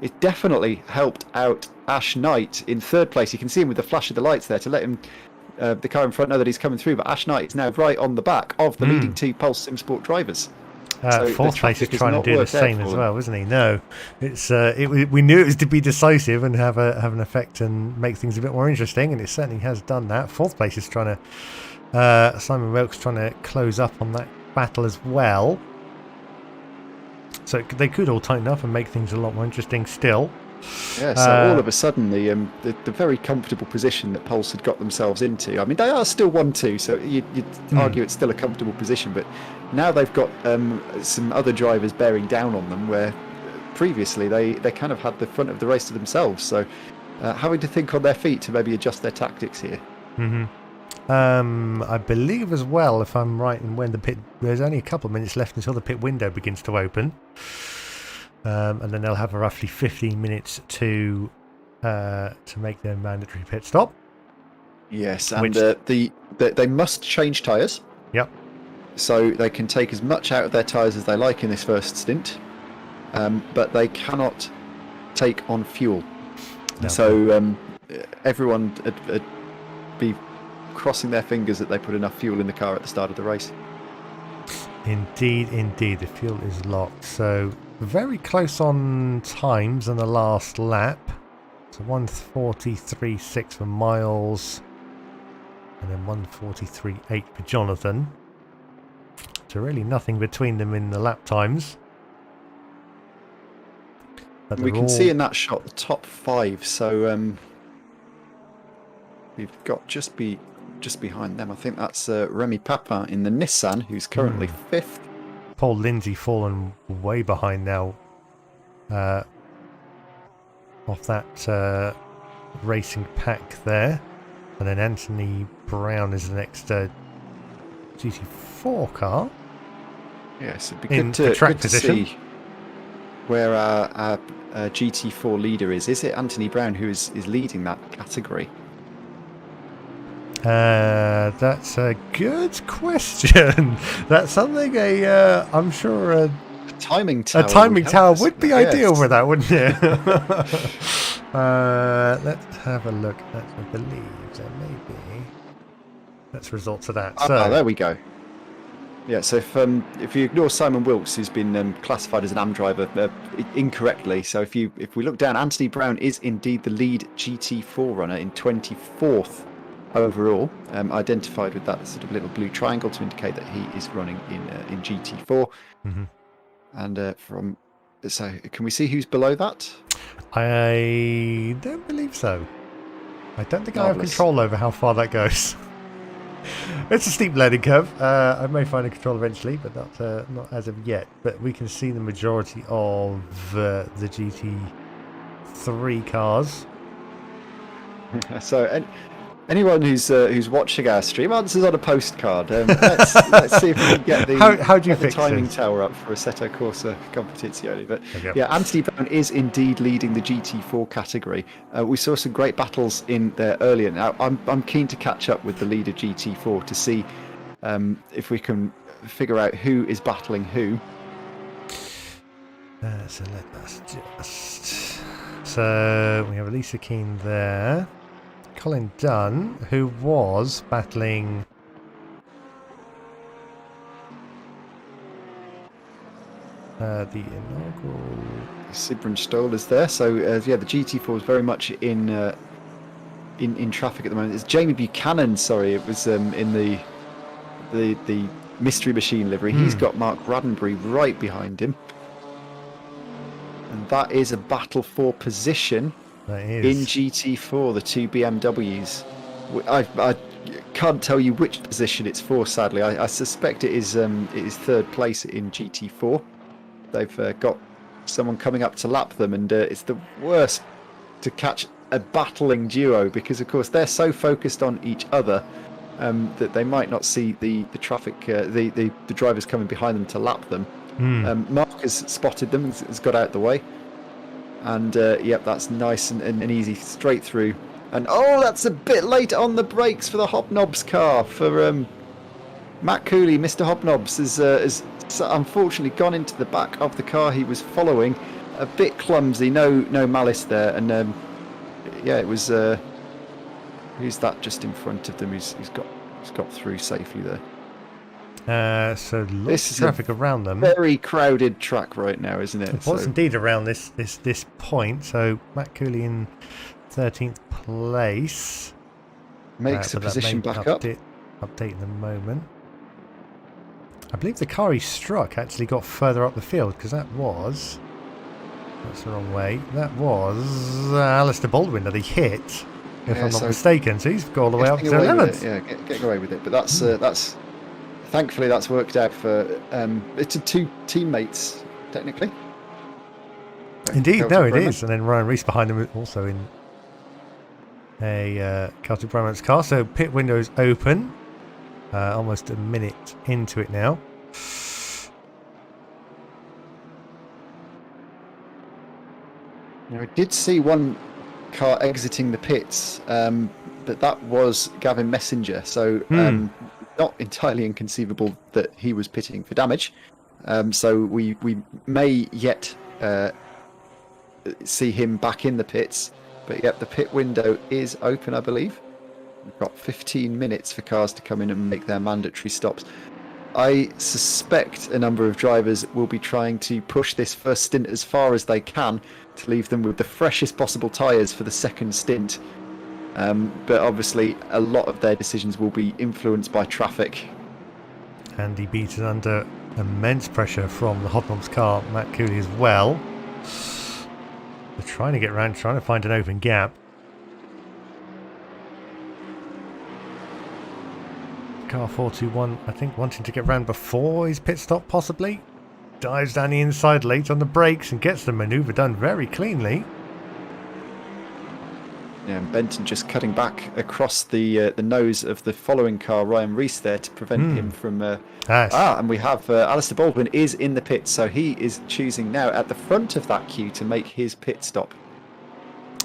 it definitely helped out Ash Knight in third place. You can see him with the flash of the lights there to let him the car in front know that he's coming through, but Ash Knight is now right on the back of the leading two Pulse Sim Sport drivers. So fourth place is trying to do the same as well, isn't he? No, it's we knew it was to be decisive and have an effect and make things a bit more interesting, and it certainly has done that. Fourth place is trying to Simon Wilkes trying to close up on that battle as well. So they could all tighten up and make things a lot more interesting still. Yeah, so all of a sudden the very comfortable position that Pulse had got themselves into, I mean, they are still 1-2, so you'd argue it's still a comfortable position, but now they've got some other drivers bearing down on them, where previously they kind of had the front of the race to themselves, so having to think on their feet to maybe adjust their tactics here. I believe as well, if I'm right, and when there's only a couple of minutes left until the pit window begins to open. And then they'll have roughly 15 minutes to make their mandatory pit stop. Yes, and they must change tyres. Yep. So they can take as much out of their tyres as they like in this first stint, but they cannot take on fuel. No. So everyone would be crossing their fingers that they put enough fuel in the car at the start of the race. Indeed, the fuel is locked. So very close on times on the last lap. So 1:43.6 for Miles, and then 1:43.8 for Jonathan. So really nothing between them in the lap times. But we can see in that shot the top five. So we've got just behind them, I think that's Remy Papin in the Nissan, who's currently fifth. Paul Lindsay fallen way behind now off that racing pack there. And then Anthony Brown is the next GT4 car. Yes, it'd be good to see where our GT4 leader is. Is it Anthony Brown who is leading that category? That's a good question. That's something I'm sure a timing tower. A timing tower would be ideal for that, wouldn't it? Let's have a look. I believe there may be. Let's resort to that. So there we go. Yeah, so if you ignore Simon Wilkes, who's been classified as an AM driver incorrectly, so if we look down, Anthony Brown is indeed the lead GT4 runner in 24th overall, identified with that sort of little blue triangle to indicate that he is running in GT4. And so can we see who's below that? I don't believe so. I don't think I have control over how far that goes. It's a steep learning curve. I may find a control eventually, but not as of yet. But we can see the majority of the GT3 cars. So anyone who's watching our stream, answers on a postcard. Let's see if we can get the, how do you fix the timing this? tower up for Assetto Corsa Competizione. But okay. Yeah, Anthony Brown is indeed leading the GT4 category. We saw some great battles in there earlier. Now I'm keen to catch up with the leader GT4 to see if we can figure out who is battling who. So let us just... So we have Lisa Keane there. Colin Dunn, who was battling... the inaugural... Sibrin Stoll is there. So, yeah, the GT4 is very much in traffic at the moment. It's Jamie Buchanan, sorry. It was in the Mystery Machine livery. He's got Mark Raddenbury right behind him. And that is a battle for position in GT4, the two BMWs. I can't tell you which position it's for, sadly. I suspect it is third place in GT4. They've got someone coming up to lap them, and it's the worst to catch a battling duo because, of course, they're so focused on each other that they might not see the traffic, the drivers coming behind them to lap them. Mark has spotted them, has got out the way, and yep, that's nice and easy straight through. And oh, that's a bit late on the brakes for the Hobnobs car. For Matt Cooley, Mr. Hobnobs has unfortunately gone into the back of the car he was following. A bit clumsy, no malice there, and yeah, it was who's that just in front of them? He's got through safely there. So lots of traffic around them. Very crowded track right now, isn't it? It was indeed around this point. So Matt Cooley in 13th place makes the position back up. Update in a moment. I believe the car he struck actually got further up the field because that's the wrong way. That was Alistair Baldwin that he hit, if I'm not mistaken. So he's got all the way up to 11th. Yeah, getting away with it. But that's thankfully that's worked out for it's two teammates technically. Indeed, no, it is. And then Ryan Reese behind him also in a Celtic Bromance car. So pit window is open. Almost a minute into it now. Now, I did see one car exiting the pits, but that was Gavin Messenger, so not entirely inconceivable that he was pitting for damage. So we may yet see him back in the pits, but yet the pit window is open, I believe. We've got 15 minutes for cars to come in and make their mandatory stops. I suspect a number of drivers will be trying to push this first stint as far as they can to leave them with the freshest possible tyres for the second stint. But obviously a lot of their decisions will be influenced by traffic. Andy Beaton under immense pressure from the Hobnobs car, Matt Cooley as well. They're trying to get around, trying to find an open gap. Car 421, I think, wanting to get round before his pit stop, possibly. Dives down the inside late on the brakes and gets the manoeuvre done very cleanly. Yeah, and Benton just cutting back across the nose of the following car, Ryan Reese, there to prevent him from... and we have Alistair Baldwin is in the pit, so he is choosing now at the front of that queue to make his pit stop.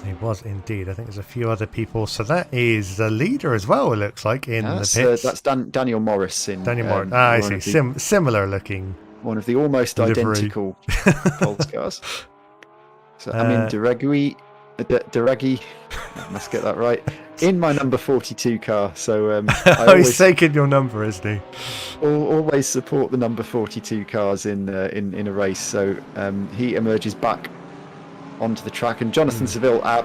He was indeed. I think there's a few other people. So that is the leader as well, it looks like, in the pits. That's Daniel Morris. Daniel Morris. I see. Similar looking. One of the almost identical Bolts cars. So Amin Deregi, I must get that right, in my number 42 car. So he's taking your number, isn't he? Always support the number 42 cars in a race. So he emerges back onto the track, and Jonathan Seville, our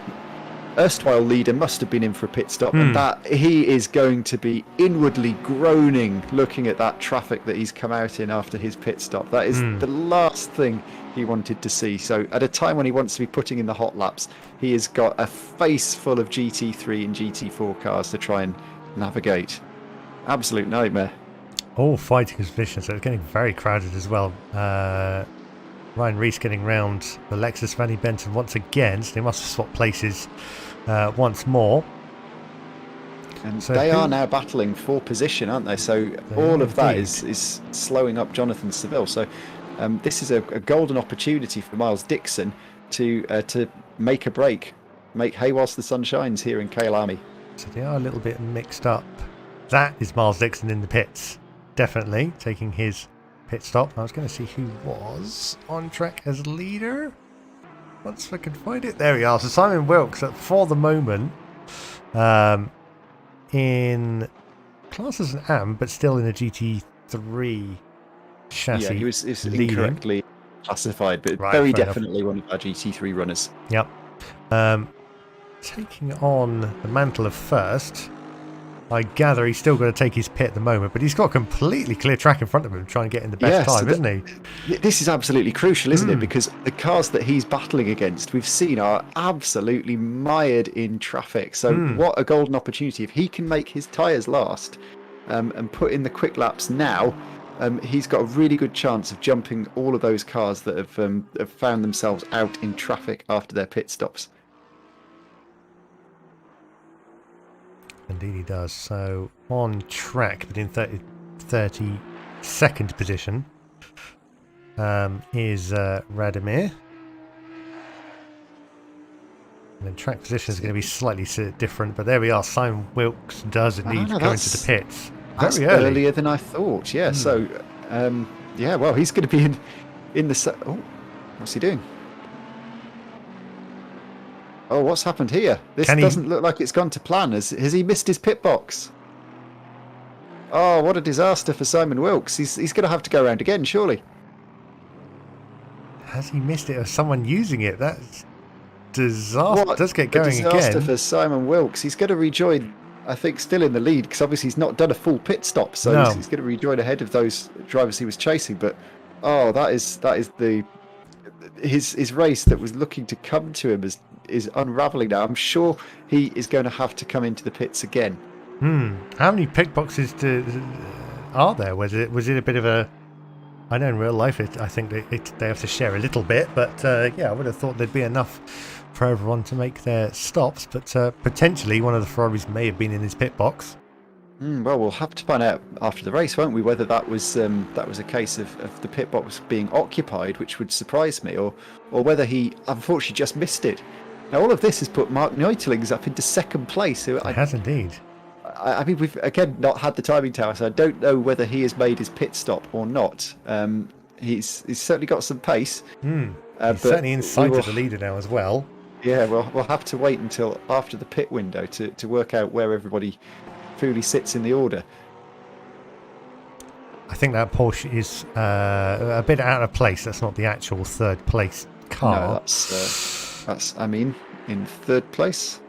erstwhile leader, must have been in for a pit stop, and that he is going to be inwardly groaning looking at that traffic that he's come out in after his pit stop. That is the last thing he wanted to see. So at a time when he wants to be putting in the hot laps, he has got a face full of GT3 and GT4 cars to try and navigate. Absolute nightmare. All fighting his position, so it's getting very crowded as well. Ryan Reese getting round the Lexus Vanny Benton once again, so they must have swapped places once more. And so they are now battling for position, aren't they? So all of that is slowing up Jonathan Seville. So this is a golden opportunity for Miles Dixon to make a break, make hay whilst the sun shines here in Kyalami. So they are a little bit mixed up. That is Miles Dixon in the pits, definitely taking his pit stop. I was going to see who was on track as leader. Once I can find it. There we are. So Simon Wilkes, for the moment, in class as an AM, but still in a GT3 chassis. Yeah, he was incorrectly classified, but very definitely one of our GT3 runners. Yep. Taking on the mantle of first. I gather he's still going to take his pit at the moment, but he's got a completely clear track in front of him trying to get in the best time, isn't he? This is absolutely crucial, isn't it? Because the cars that he's battling against, we've seen, are absolutely mired in traffic. So what a golden opportunity. If he can make his tyres last and put in the quick laps now, he's got a really good chance of jumping all of those cars that have found themselves out in traffic after their pit stops. Indeed he does. So on track, but in 32nd position is Radomir. And then track position is going to be slightly different, but there we are. Simon Wilkes does indeed go into the pits. That's Very early. Earlier than I thought, yeah. So, well, he's going to be in the... Oh, what's he doing? Oh, what's happened here? This doesn't look like it's gone to plan. Has he missed his pit box? Oh, what a disaster for Simon Wilkes. He's going to have to go around again, surely. Has he missed it, or someone using it? That's disaster. What does get going a disaster again. for Simon Wilkes. He's going to rejoin, I think, still in the lead, because obviously he's not done a full pit stop, so he's going to rejoin ahead of those drivers he was chasing. But that is his race that was looking to come to him is unraveling now. I'm sure he is going to have to come into the pits again. How many pit boxes are there? Was it a bit of a... I know in real life I think they have to share a little bit, but I would have thought there'd be enough for everyone to make their stops, but potentially one of the Ferraris may have been in his pit box. Well, we'll have to find out after the race, won't we, whether that was a case of the pit box being occupied, which would surprise me, or whether he unfortunately just missed it. Now, all of this has put Mark Neutelings up into second place. It has indeed. I mean, we've again not had the timing tower, so I don't know whether he has made his pit stop or not. He's certainly got some pace. He's certainly in sight of the leader now as well. Yeah, well, we'll have to wait until after the pit window to work out where everybody fully sits in the order. I think that Porsche is a bit out of place. That's not the actual third place car. No, that's I mean, in third place.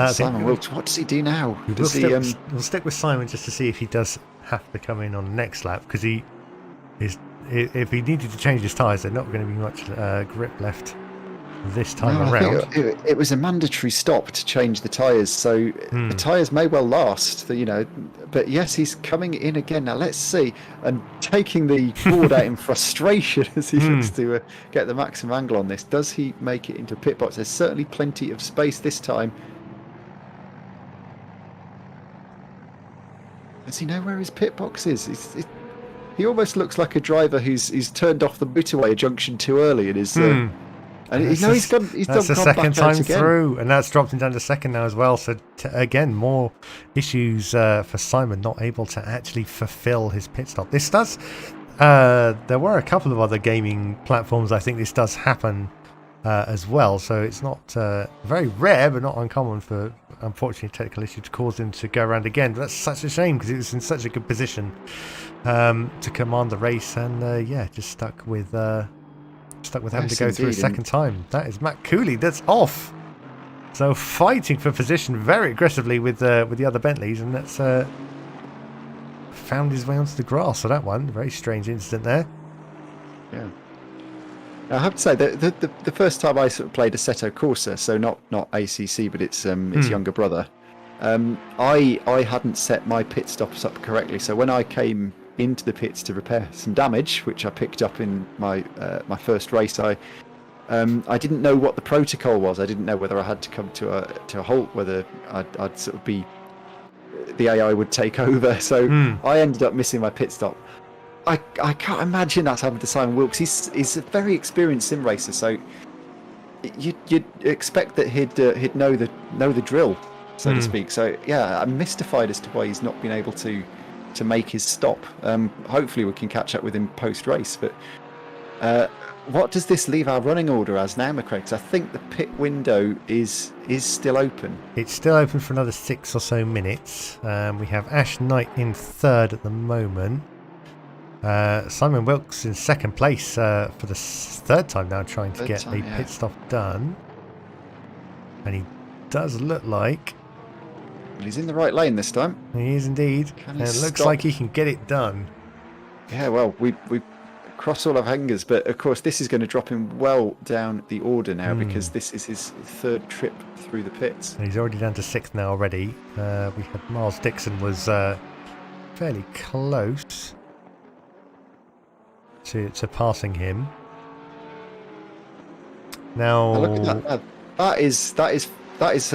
Simon Wilkes, what does he do now? We'll stick with Simon just to see if he does have to come in on the next lap, because if he needed to change his tyres, there's not going to be much grip left this time around. I think it was a mandatory stop to change the tyres, so the tyres may well last, but yes, he's coming in again. Now let's see, and taking the board out in frustration as he looks to get the maximum angle on this. Does he make it into pit box? There's certainly plenty of space this time. Does he know where his pit box is? He almost looks like a driver who's turned off the motorway junction too early and is... And he's done the second time through, and that's dropped him down to second now as well. So again, more issues for Simon, not able to actually fulfill his pit stop. This does. There were a couple of other gaming platforms. I think this does happen as well. So it's not very rare, but not uncommon for, unfortunately, technical issue to cause him to go around again. But that's such a shame, because he was in such a good position to command the race, and just stuck with having to go through a second time. That is Matt Cooley. That's off. So fighting for position very aggressively with the other Bentleys, and that's found his way onto the grass. So that one, very strange incident there. Yeah. I have to say that the first time I sort of played Assetto Corsa, so not ACC, but its younger brother, I hadn't set my pit stops up correctly. So when I came into the pits to repair some damage, which I picked up in my first race, I didn't know what the protocol was. I didn't know whether I had to come to a halt, whether I'd sort of be, the AI would take over. So I ended up missing my pit stop. I can't imagine that's happened to Simon Wilkes. He's a very experienced sim racer, so you'd expect that he'd know the drill, so to speak. So yeah, I'm mystified as to why he's not been able to to make his stop. Hopefully we can catch up with him post-race. But what does this leave our running order as now, McCrae? 'Cause I think the pit window is still open. It's still open for another 6 or so minutes. We have Ash Knight in third at the moment. Simon Wilkes in second place for the third time now, trying to get a pit stop done. And he does look like... Well, he's in the right lane this time. He is indeed. And it looks like he can get it done. Yeah, well, we cross all our fingers, but of course this is going to drop him well down the order now because this is his third trip through the pits. And he's already down to 6th now already. We had Miles Dixon was fairly close to passing him. Now look at that. That is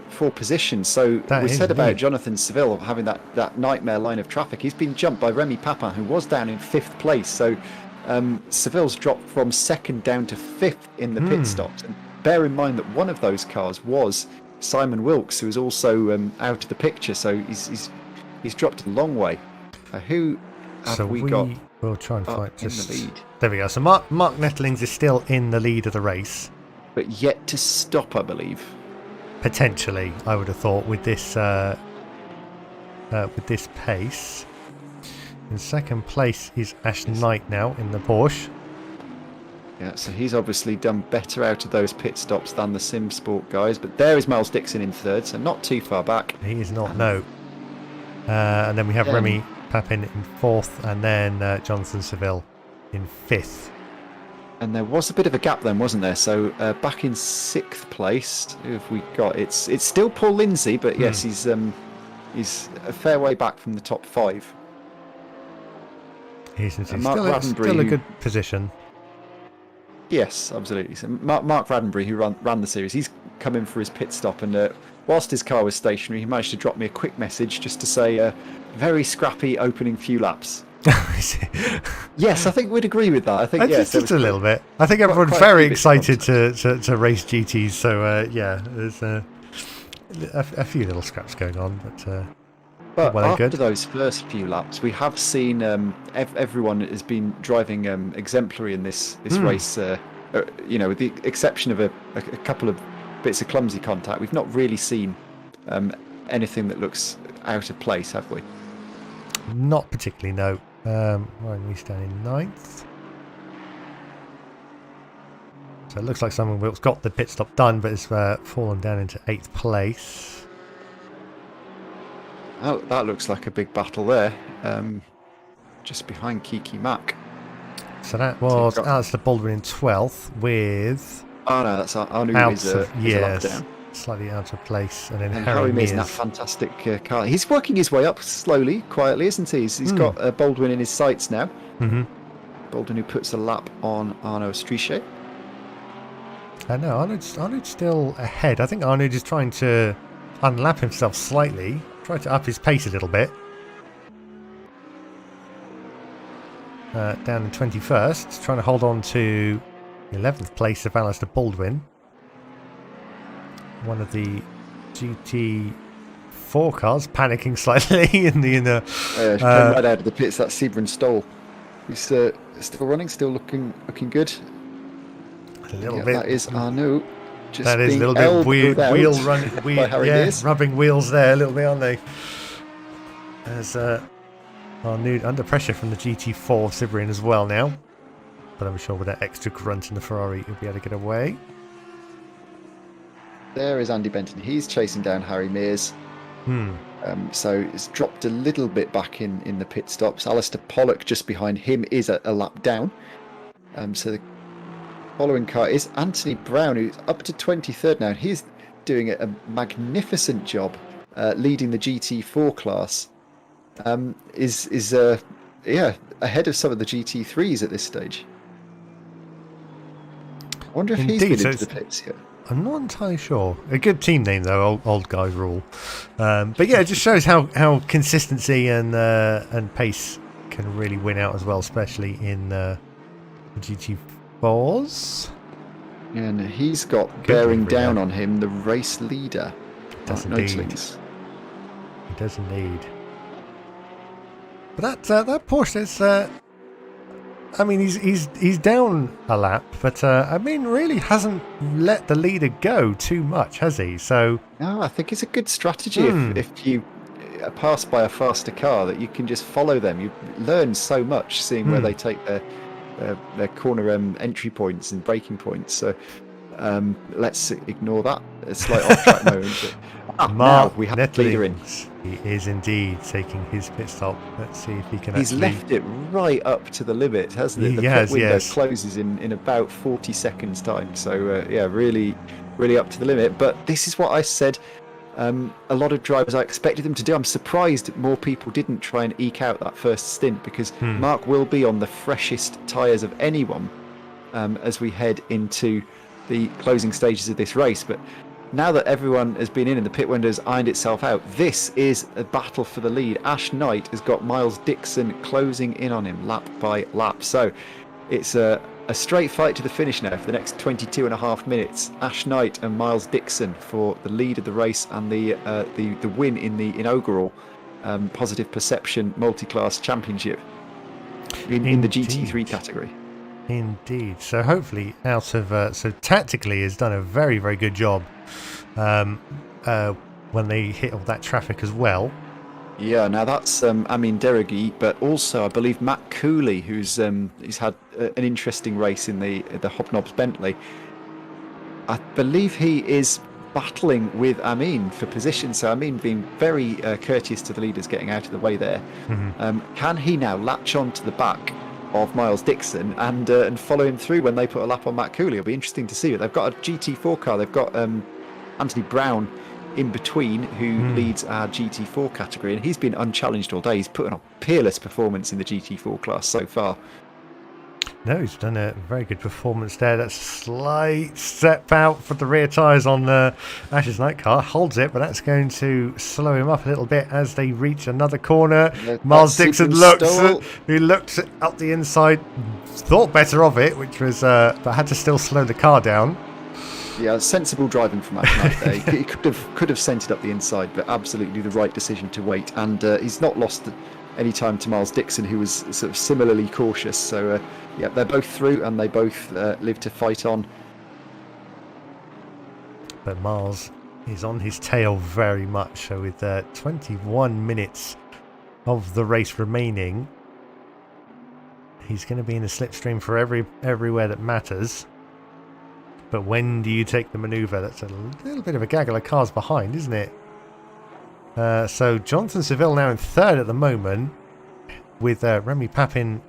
for position. So we said about Jonathan Seville having that nightmare line of traffic. He's been jumped by Remy Papin, who was down in 5th place. So Seville's dropped from 2nd down to 5th in the pit stops. And bear in mind that one of those cars was Simon Wilkes, who is also out of the picture. So he's dropped a long way. Who have we got? We'll try and find in the lead. There we go. So Mark Nettlings is still in the lead of the race, but yet to stop, I believe. Potentially, I would have thought with this pace. In second place is Ash Knight now in the Porsche. Yeah, so he's obviously done better out of those pit stops than the Sim Sport guys. But there is Miles Dixon in third, so not too far back. He is not, no. And then we have Remy Papin in fourth, and then Jonathan Seville in fifth. And there was a bit of a gap then, wasn't there? So back in 6th place, who have we got? It's still Paul Lindsay, but yes, he's a fair way back from the top 5. He's still a good position. Yes, absolutely. So Mark Raddenbury, who ran the series, he's come in for his pit stop, and whilst his car was stationary, he managed to drop me a quick message just to say, very scrappy opening few laps. Yes, I think we'd agree with that. I think just a little bit. I think everyone's very excited to race GTs. So yeah, there's a few little scraps going on, but well after good. Those first few laps, we have seen everyone has been driving exemplary in this race. With the exception of a couple of bits of clumsy contact, we've not really seen anything that looks out of place, have we? Not particularly, no. Ryan Reese down in 9th. So it looks like Simon Wilkes got the pit stop done, but has fallen down into 8th place. Oh, that looks like a big battle there. Just behind Kiki Mack. So that was Alistair Baldwin in 12th with... Oh no, that's Anu is a lap down. Slightly out of place, and then Harry Mears in that fantastic car. He's working his way up slowly, quietly, isn't he? He's got Baldwin in his sights now. Baldwin, who puts a lap on Arnaud Strichet. No, Arnaud's still ahead. I think Arnaud is trying to unlap himself slightly, try to up his pace a little bit. Down in 21st, trying to hold on to 11th place of Alistair Baldwin. One of the GT4 cars panicking slightly in the inner. Came right out of the pits. That's Sebring Stoll. He's still running, still looking good. A little bit. That is Arnaud. That is a little bit weird. Rubbing wheels there a little bit, aren't they? As Arnaud under pressure from the GT4 Sebring as well now. But I'm sure with that extra grunt in the Ferrari, he'll be able to get away. There is Andy Benton. He's chasing down Harry Mears. So it's dropped a little bit back in the pit stops. Alistair Pollock just behind him is a lap down. So the following car is Anthony Brown, who's up to 23rd now. He's doing a magnificent job leading the GT4 class. Is ahead of some of the GT3s at this stage. I wonder if he's been into the pits here. I'm not entirely sure. A good team name though, old guys rule. But yeah, it just shows how consistency and pace can really win out as well, especially in the GT4s. Yeah, and he's got bearing down on him the race leader. He does indeed. He does indeed. But that Porsche is. I mean, he's down a lap, but I mean, really hasn't let the leader go too much, has he? So No, I think it's a good strategy if you pass by a faster car that you can just follow them. You learn so much seeing where they take their corner entry points and braking points. So let's ignore that. A slight off-track moment. But, now we have the leader in. He is indeed taking his pit stop. Let's see if he can. He's left it right up to the limit, hasn't it? The pit window closes in about 40 seconds time. So yeah, really up to the limit. But this is what I said. A lot of drivers, I expected them to do. I'm surprised more people didn't try and eke out that first stint, because Mark will be on the freshest tyres of anyone as we head into the closing stages of this race. But now that everyone has been in and the pit window has ironed itself out, this is a battle for the lead. Ash Knight has got Miles Dixon closing in on him lap by lap. So it's a straight fight to the finish now for the next 22 and a half minutes. Ash Knight and Miles Dixon for the lead of the race and the win in the inaugural Positive Perception Multi-Class Championship in the GT3 category. Indeed. So hopefully out of so tactically has done a very, very good job when they hit all that traffic as well. Yeah, now that's Amin Deroghi, but also I believe Matt Cooley, who's had an interesting race in the Hobnobs Bentley. I believe he is battling with Amin for position, so Amin being very courteous to the leaders, getting out of the way there. Can he now latch on to the back of Miles Dixon and follow him through when they put a lap on Matt Cooley? It'll be interesting to see. They've got a GT4 car. They've got Anthony Brown in between, who leads our GT4 category, and he's been unchallenged all day. He's put on a peerless performance in the GT4 class so far. No, he's done a very good performance there. That's a slight step out for the rear tyres on Ash's Knight car. Holds it, but that's going to slow him up a little bit as they reach another corner. Miles Dixon looked up the inside, thought better of it, which was but had to still slow the car down. Yeah, sensible driving from Ash Knight there. He could have sent it up the inside, but absolutely the right decision to wait. And he's not lost any time to Miles Dixon, who was sort of similarly cautious. So yeah, they're both through, and they both live to fight on. But Miles is on his tail very much. So with 21 minutes of the race remaining, he's going to be in the slipstream for everywhere that matters. But when do you take the manoeuvre? That's a little bit of a gaggle of cars behind, isn't it? So Jonathan Seville now in third at the moment, with Remy Papin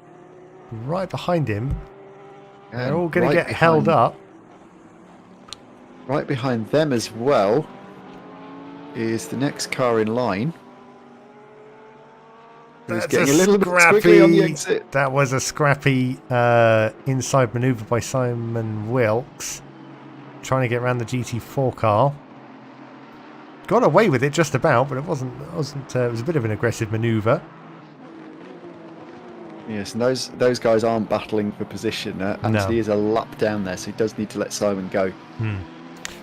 right behind him. They're all going to get held up. Right behind them as well is the next car in line. That's getting a little bit squiggly on the exit. That was a scrappy inside manoeuvre by Simon Wilkes, trying to get around the GT4 car. Got away with it just about, but it wasn't. It was a bit of an aggressive manoeuvre. Yes, and those guys aren't battling for position. Anthony is a lap down there, so he does need to let Simon go.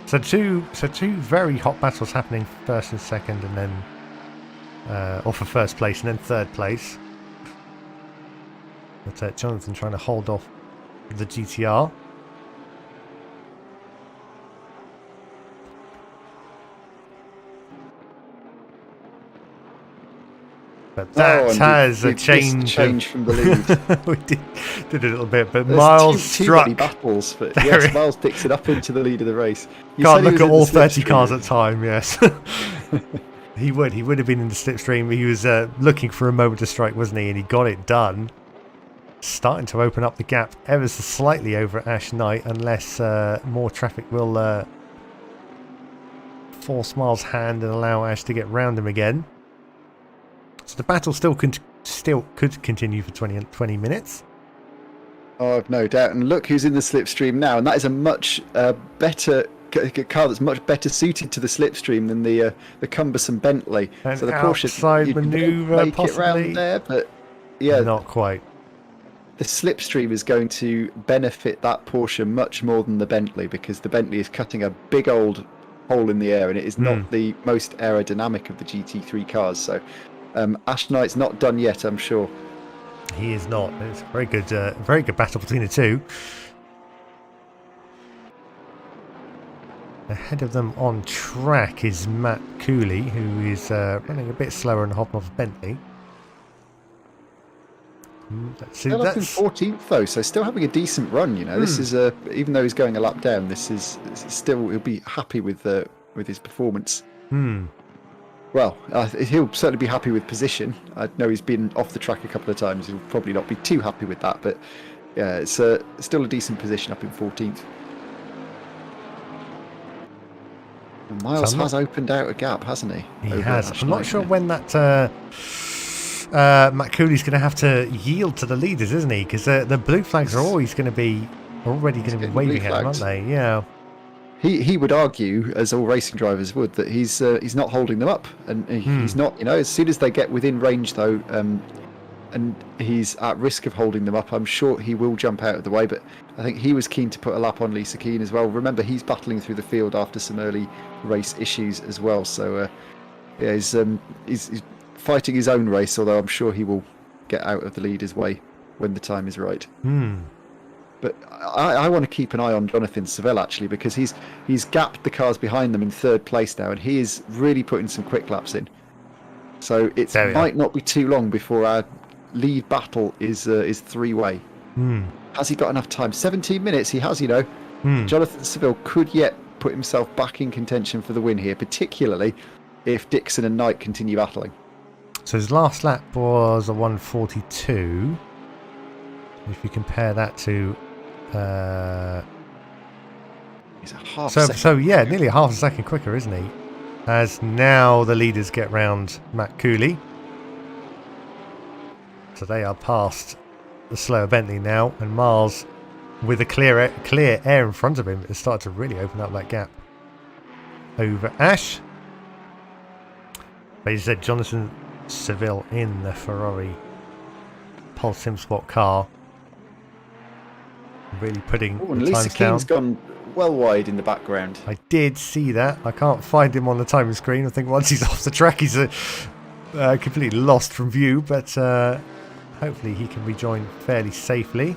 So two very hot battles happening, first and second, and then or for first place and then third place. But Jonathan trying to hold off the GTR. But that has a change from the lead. We did a little bit, but There's Miles too struck. many battles, but yes, Miles picks it up into the lead of the race. Can't look at all 30 cars at a time. Yes, he would. He would have been in the slipstream. He was looking for a moment to strike, wasn't he? And he got it done. Starting to open up the gap ever so slightly over at Ash Knight, unless more traffic will force Miles' hand and allow Ash to get round him again. So the battle still could continue for 20 minutes. Oh, I've no doubt. And look who's in the slipstream now. And that is a much better car that's much better suited to the slipstream than the cumbersome Bentley. An so the outside Porsche manoeuvre make possibly. it round there, but yeah, not quite. The slipstream is going to benefit that Porsche much more than the Bentley, because the Bentley is cutting a big old hole in the air, and it is not the most aerodynamic of the GT3 cars. So Ash Knight's not done yet, I'm sure. He is not. It's a very good battle between the two. Ahead of them on track is Matt Cooley, who is running a bit slower and hopping off Bentley. Still up in 14th though, so still having a decent run. You know, this is even though he's going a lap down, this is still, he'll be happy with his performance. Well, he'll certainly be happy with position. I know he's been off the track a couple of times. He'll probably not be too happy with that, but yeah, it's still a decent position up in 14th. And Miles has opened out a gap, hasn't he? He has. I'm not sure when that Matt Cooley's going to have to yield to the leaders, isn't he? Because the blue flags are always going to be waving at him, aren't they? Yeah. He would argue, as all racing drivers would, that he's not holding them up, and he's not. You know, as soon as they get within range, though, and he's at risk of holding them up, I'm sure he will jump out of the way. But I think he was keen to put a lap on Lisa Keane as well. Remember, he's battling through the field after some early race issues as well. So yeah, he's fighting his own race, although I'm sure he will get out of the leader's way when the time is right. But I want to keep an eye on Jonathan Saville, actually, because he's gapped the cars behind them in third place now, and he is really putting some quick laps in. So it might not be too long before our lead battle is three-way. Has he got enough time? 17 minutes he has, you know. Jonathan Saville could yet put himself back in contention for the win here, particularly if Dixon and Knight continue battling. So his last lap was a 1:42. If you compare that to he's a half second. So yeah, nearly a half a second quicker, isn't he? As now the leaders get round Matt Cooley. So they are past the slower Bentley now, and Miles, with a clear air in front of him, has started to really open up that gap over Ash. But he said Jonathan Saville in the Ferrari Pulse Sim Sport car, really putting the Lisa times down. Keane's gone well wide in the background. I did see that. I can't find him on the timing screen. I think once he's off the track, he's completely lost from view, but hopefully he can rejoin fairly safely.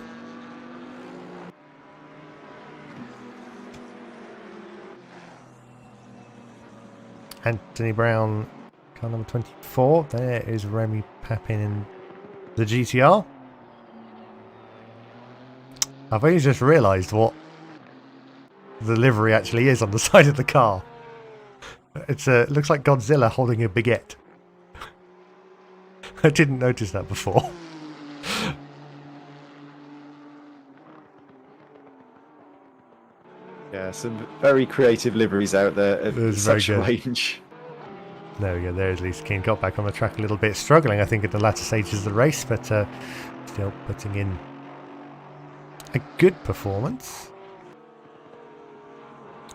Anthony Brown, car number 24. There is Remy Papin in the GTR. I've only just realised what the livery actually is on the side of the car. It looks like Godzilla holding a baguette. I didn't notice that before. Yeah, some very creative liveries out there at such range. There we go, there's Lisa Keane. Got back on the track a little bit, struggling I think at the latter stages of the race, but still putting in a good performance.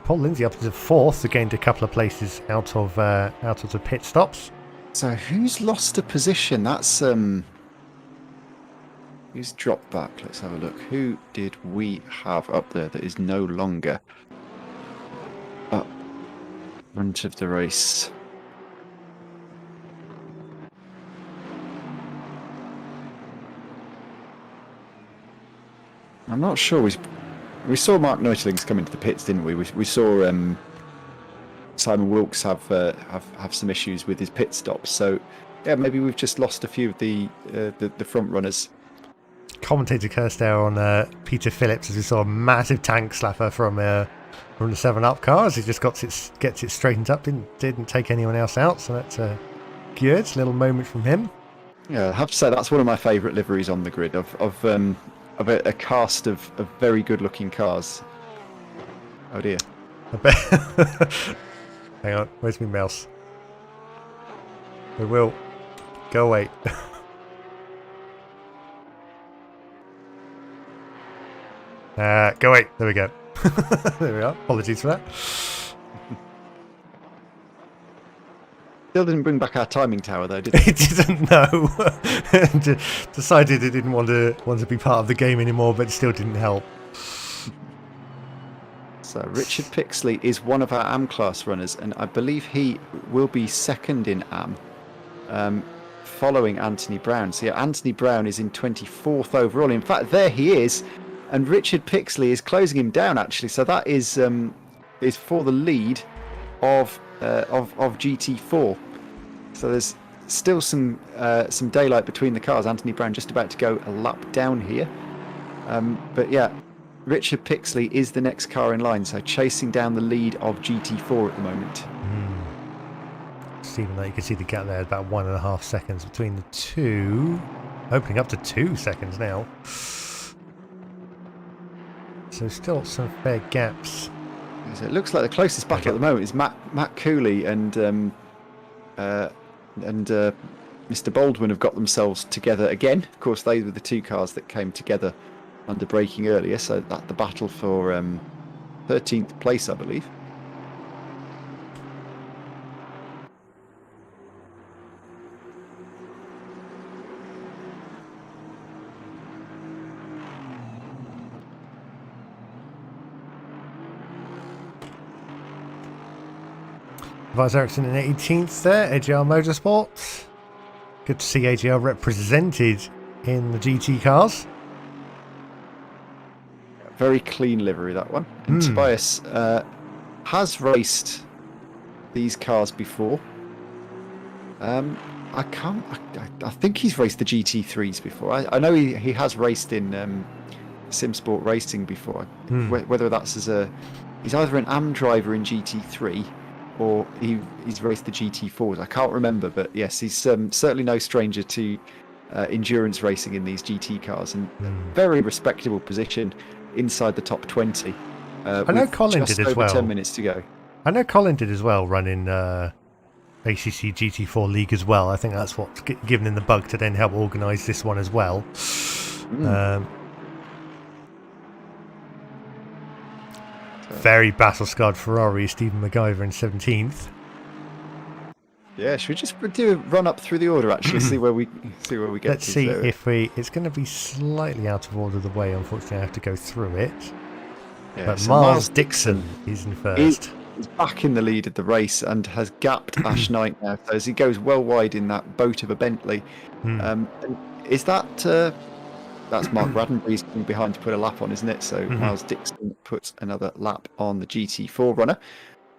Paul Lindsay up into fourth, gained a couple of places out of the pit stops. So who's lost a position? That's who's dropped back? Let's have a look. Who did we have up there that is no longer up front of the race? I'm not sure. We saw Mark Neutlings come into the pits, didn't we? We saw Simon Wilkes have some issues with his pit stops. So yeah, maybe we've just lost a few of the front runners. Commentator cursed there on Peter Phillips as we saw a massive tank slapper from the 7-Up car as he just gets it straightened up. Didn't take anyone else out, so that's a good little moment from him. Yeah, I have to say that's one of my favourite liveries on the grid of a cast of very good-looking cars. Oh dear. I bet. Hang on, where's my mouse? We will. Go away. Go away. There we go. There we are. Apologies for that. Still didn't bring back our timing tower though, did it? It didn't know. Decided it didn't want to be part of the game anymore, but it still didn't help. So Richard Pixley is one of our AM class runners, and I believe he will be second in AM. following Anthony Brown. So yeah, Anthony Brown is in 24th overall. In fact, there he is, and Richard Pixley is closing him down actually. So that is for the lead of GT4. So there's still some daylight between the cars. Anthony Brown just about to go a lap down here, but yeah, Richard Pixley is the next car in line, so chasing down the lead of GT4 at the moment. Even though you can see the gap there, about 1.5 seconds between the two, opening up to 2 seconds now. So still some fair gaps. So it looks like the closest battle at the moment is Matt Cooley and Mr. Baldwin have got themselves together again. Of course, they were the two cars that came together under braking earlier, so that's the battle for 13th place, I believe. Vice Ericsson in 18th there, AGR Motorsports. Good to see AGR represented in the GT cars. Very clean livery, that one. And Tobias has raced these cars before. I think he's raced the GT3s before. I know he has raced in SimSport Racing before. Whether that's he's either an AM driver in GT3 or he's raced the GT4s. I can't remember, but yes, he's certainly no stranger to endurance racing in these GT cars, and very respectable position inside the top 20. I know Colin did as well. 10 minutes to go. I know Colin did as well, running ACC GT4 League as well. I think that's what's given him the bug to then help organise this one as well. Very battle-scarred Ferrari, Stephen McIver in 17th. Yeah, should we just do a run up through the order actually, see where we get. Let's see if it's going to be slightly out of order the way. Unfortunately, I have to go through it. Yeah, but so Miles Dixon is in first. He's back in the lead of the race and has gapped Ash Knight now. So as he goes well wide in that boat of a Bentley. Is that? That's Mark Raddenberry's coming behind to put a lap on, isn't it? So Miles Dixon puts another lap on the GT4 runner.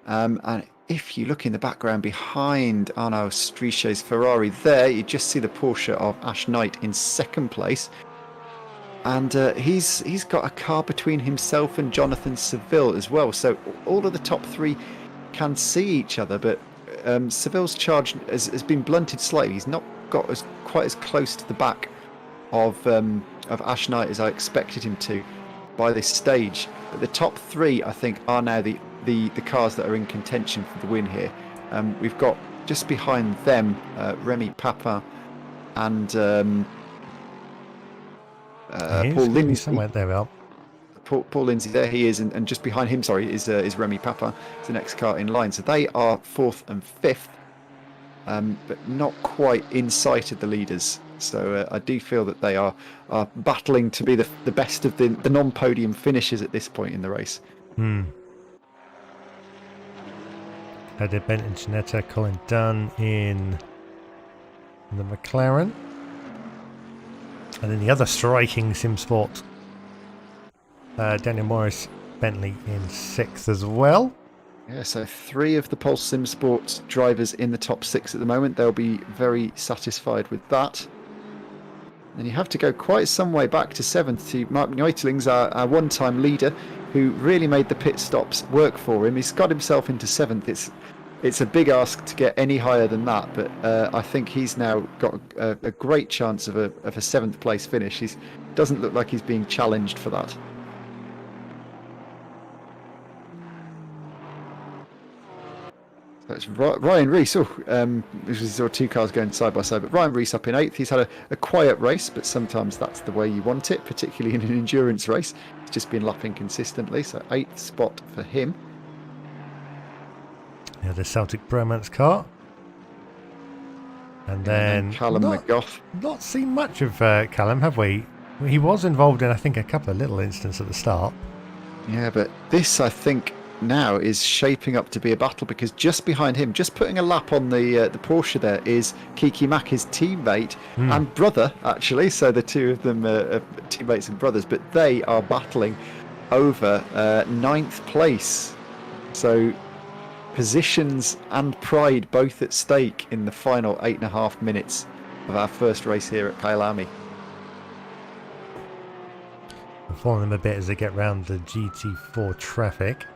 And if you look in the background behind Arnaud Strichet's Ferrari there, you just see the Porsche of Ash Knight in second place. And he's got a car between himself and Jonathan Seville as well. So all of the top three can see each other, but Seville's charge has been blunted slightly. He's not got quite as close to the back of Ash Knight as I expected him to by this stage. But the top three, I think, are now the cars that are in contention for the win here. We've got just behind them Remy Papin and Paul Lindsay. Somewhere there we are. Paul Lindsay, there he is, and just behind him, is Remy Papin, the next car in line. So they are fourth and fifth, but not quite in sight of the leaders. So I do feel that they are battling to be the best of the non-podium finishers at this point in the race. Ada Bent and Ginetta, Colin Dunn in the McLaren. And then the other striking SimSport, Daniel Morris Bentley in 6th as well. Yeah, so 3 of the Pulse SimSport drivers in the top 6 at the moment. They'll be very satisfied with that. And you have to go quite some way back to 7th to Mark Neutlings, our one-time leader, who really made the pit stops work for him. He's got himself into 7th. It's a big ask to get any higher than that, but I think he's now got a great chance of a 7th place finish. He doesn't look like he's being challenged for that. That's Ryan Rees. This is sort of 2 cars going side by side, but Ryan Rees up in 8th. He's had a quiet race, but sometimes that's the way you want it, particularly in an endurance race. He's just been lapping consistently, so 8th spot for him. Yeah, the Celtic Bromance car. And then Callum McGough. Not seen much of Callum, have we? He was involved in, I think, a couple of little incidents at the start. Yeah, but this, I think, now is shaping up to be a battle, because just behind him, just putting a lap on the Porsche, there is Kyalami, his teammate and brother, actually. So the two of them are teammates and brothers, but they are battling over 9th place. So positions and pride both at stake in the final 8.5 minutes of our first race here at Kyalami. I'm following them a bit as they get round the GT4 traffic.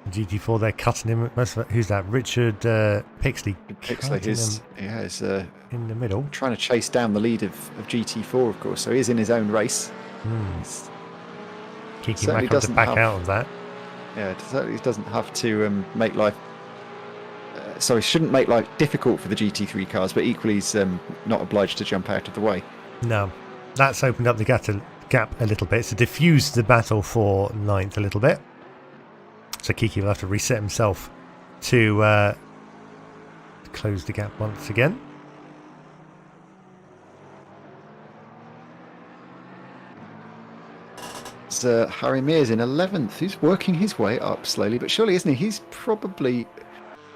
GT4, they're cutting him. Who's that? Richard Pixley. Pixley is in the middle, trying to chase down the lead of GT4, of course. So he's in his own race. Kyalami has to back out of that. Yeah, it certainly doesn't have to make life. So he shouldn't make life difficult for the GT3 cars, but equally he's not obliged to jump out of the way. No, that's opened up the gap a little bit. So diffused the battle for 9th a little bit. So Kiki will have to reset himself to close the gap once again. So Harry Mears in 11th. He's working his way up slowly but surely, isn't he? He's probably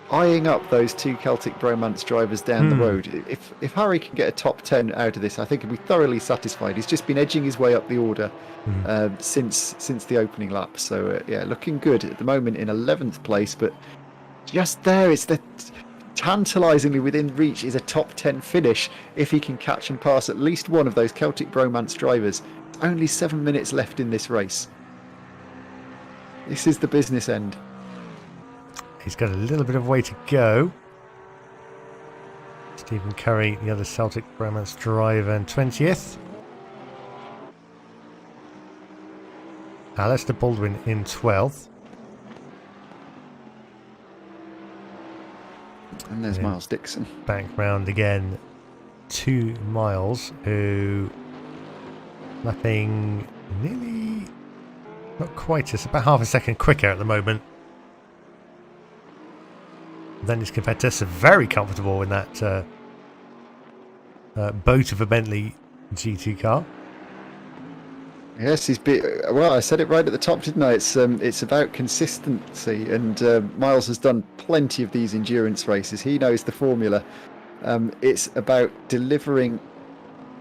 eyeing up those two Celtic Bromance drivers down the road. If Harry can get a top 10 out of this, I think he'll be thoroughly satisfied. He's just been edging his way up the order since the opening lap. So yeah, looking good at the moment in 11th place, but just there, it's the tantalisingly within reach is a top 10 finish if he can catch and pass at least one of those Celtic Bromance drivers. Only 7 minutes left in this race. This is the business end. He's got a little bit of way to go. Stephen Curry, the other Celtic Bromance driver, in 20th. Alistair Baldwin in 12th. And there's Miles Dixon. Back round again to Miles, who lapping nearly, not quite, it's about half a second quicker at the moment than his competitor. So very comfortable in that boat of a Bentley GT car. Yes, well, I said it right at the top, didn't I? It's about consistency, and Miles has done plenty of these endurance races. He knows the formula. It's about delivering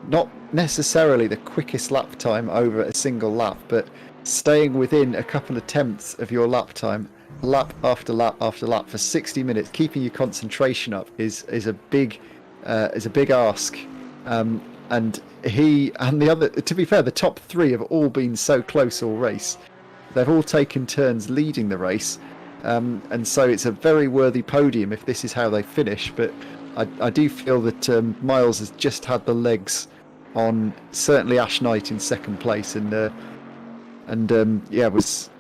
not necessarily the quickest lap time over a single lap, but staying within a couple of tenths of your lap time, lap after lap after lap for 60 minutes. Keeping your concentration up is a big ask. And he and the other, to be fair, the top three have all been so close all race. They've all taken turns leading the race, and so it's a very worthy podium if this is how they finish. But I do feel that Miles has just had the legs on certainly Ash Knight in second place, and was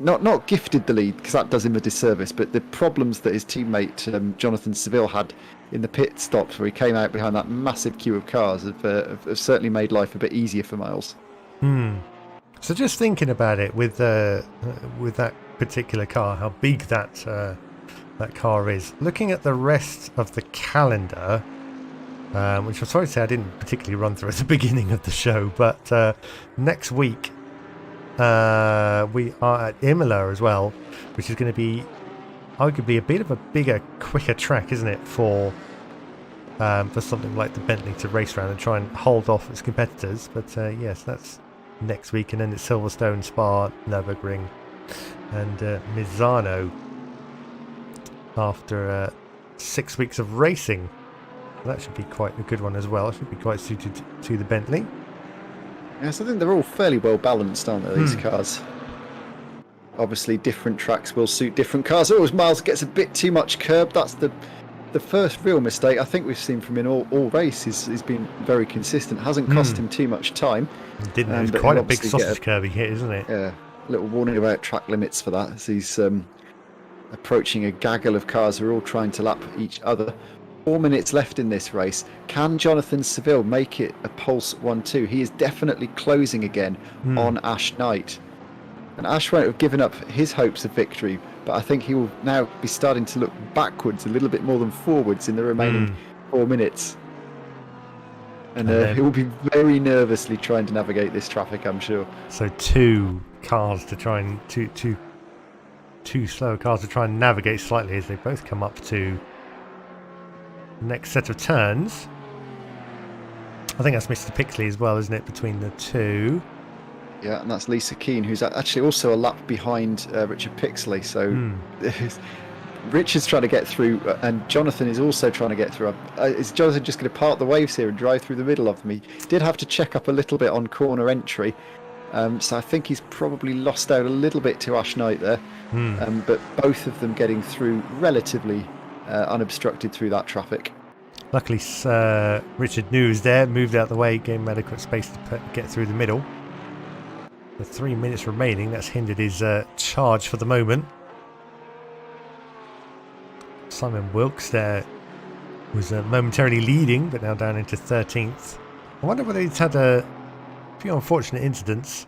not gifted the lead, because that does him a disservice. But the problems that his teammate Jonathan Seville had in the pit stops, where he came out behind that massive queue of cars, have certainly made life a bit easier for Miles. So just thinking about it with that particular car, how big that car is. Looking at the rest of the calendar, which I'm sorry to say I didn't particularly run through at the beginning of the show, but next week we are at Imola as well, which is going to be arguably a bit of a bigger, quicker track, isn't it, for something like the Bentley to race around and try and hold off its competitors. But yes, that's next week, and then it's Silverstone, Spa, Nürburgring, and Misano after 6 weeks of racing. That should be quite a good one as well. It should be quite suited to the Bentley. Yes, I think they're all fairly well balanced, aren't they, these cars? Obviously, different tracks will suit different cars. Always Miles gets a bit too much curb. That's the first real mistake I think we've seen from him all race. He's been very consistent. Hasn't cost him too much time. Didn't it? It's quite a big sausage curb he hit, isn't it? Yeah, a little warning about track limits for that, as he's approaching a gaggle of cars who are all trying to lap each other. 4 minutes left in this race. Can Jonathan Seville make it a pulse 1-2? He is definitely closing again on Ash Knight. And Ash won't have given up his hopes of victory, but I think he will now be starting to look backwards a little bit more than forwards in the remaining 4 minutes. And then- he will be very nervously trying to navigate this traffic, I'm sure. So two cars to try and two slower cars to try and navigate slightly as they both come up to the next set of turns. I think that's Mr. Pixley as well, isn't it, between the two? Yeah, and that's Lisa Keane, who's actually also a lap behind Richard Pixley. So Richard's trying to get through, and Jonathan is also trying to get through. Is Jonathan just going to part the waves here and drive through the middle of them? He did have to check up a little bit on corner entry. So I think he's probably lost out a little bit to Ash Knight there. But both of them getting through relatively unobstructed through that traffic. Luckily, Richard knew he was there, moved out the way, gave him adequate space to get through the middle. With 3 minutes remaining, that's hindered his charge for the moment. Simon Wilkes there was momentarily leading, but now down into 13th. I wonder whether he's had a few unfortunate incidents.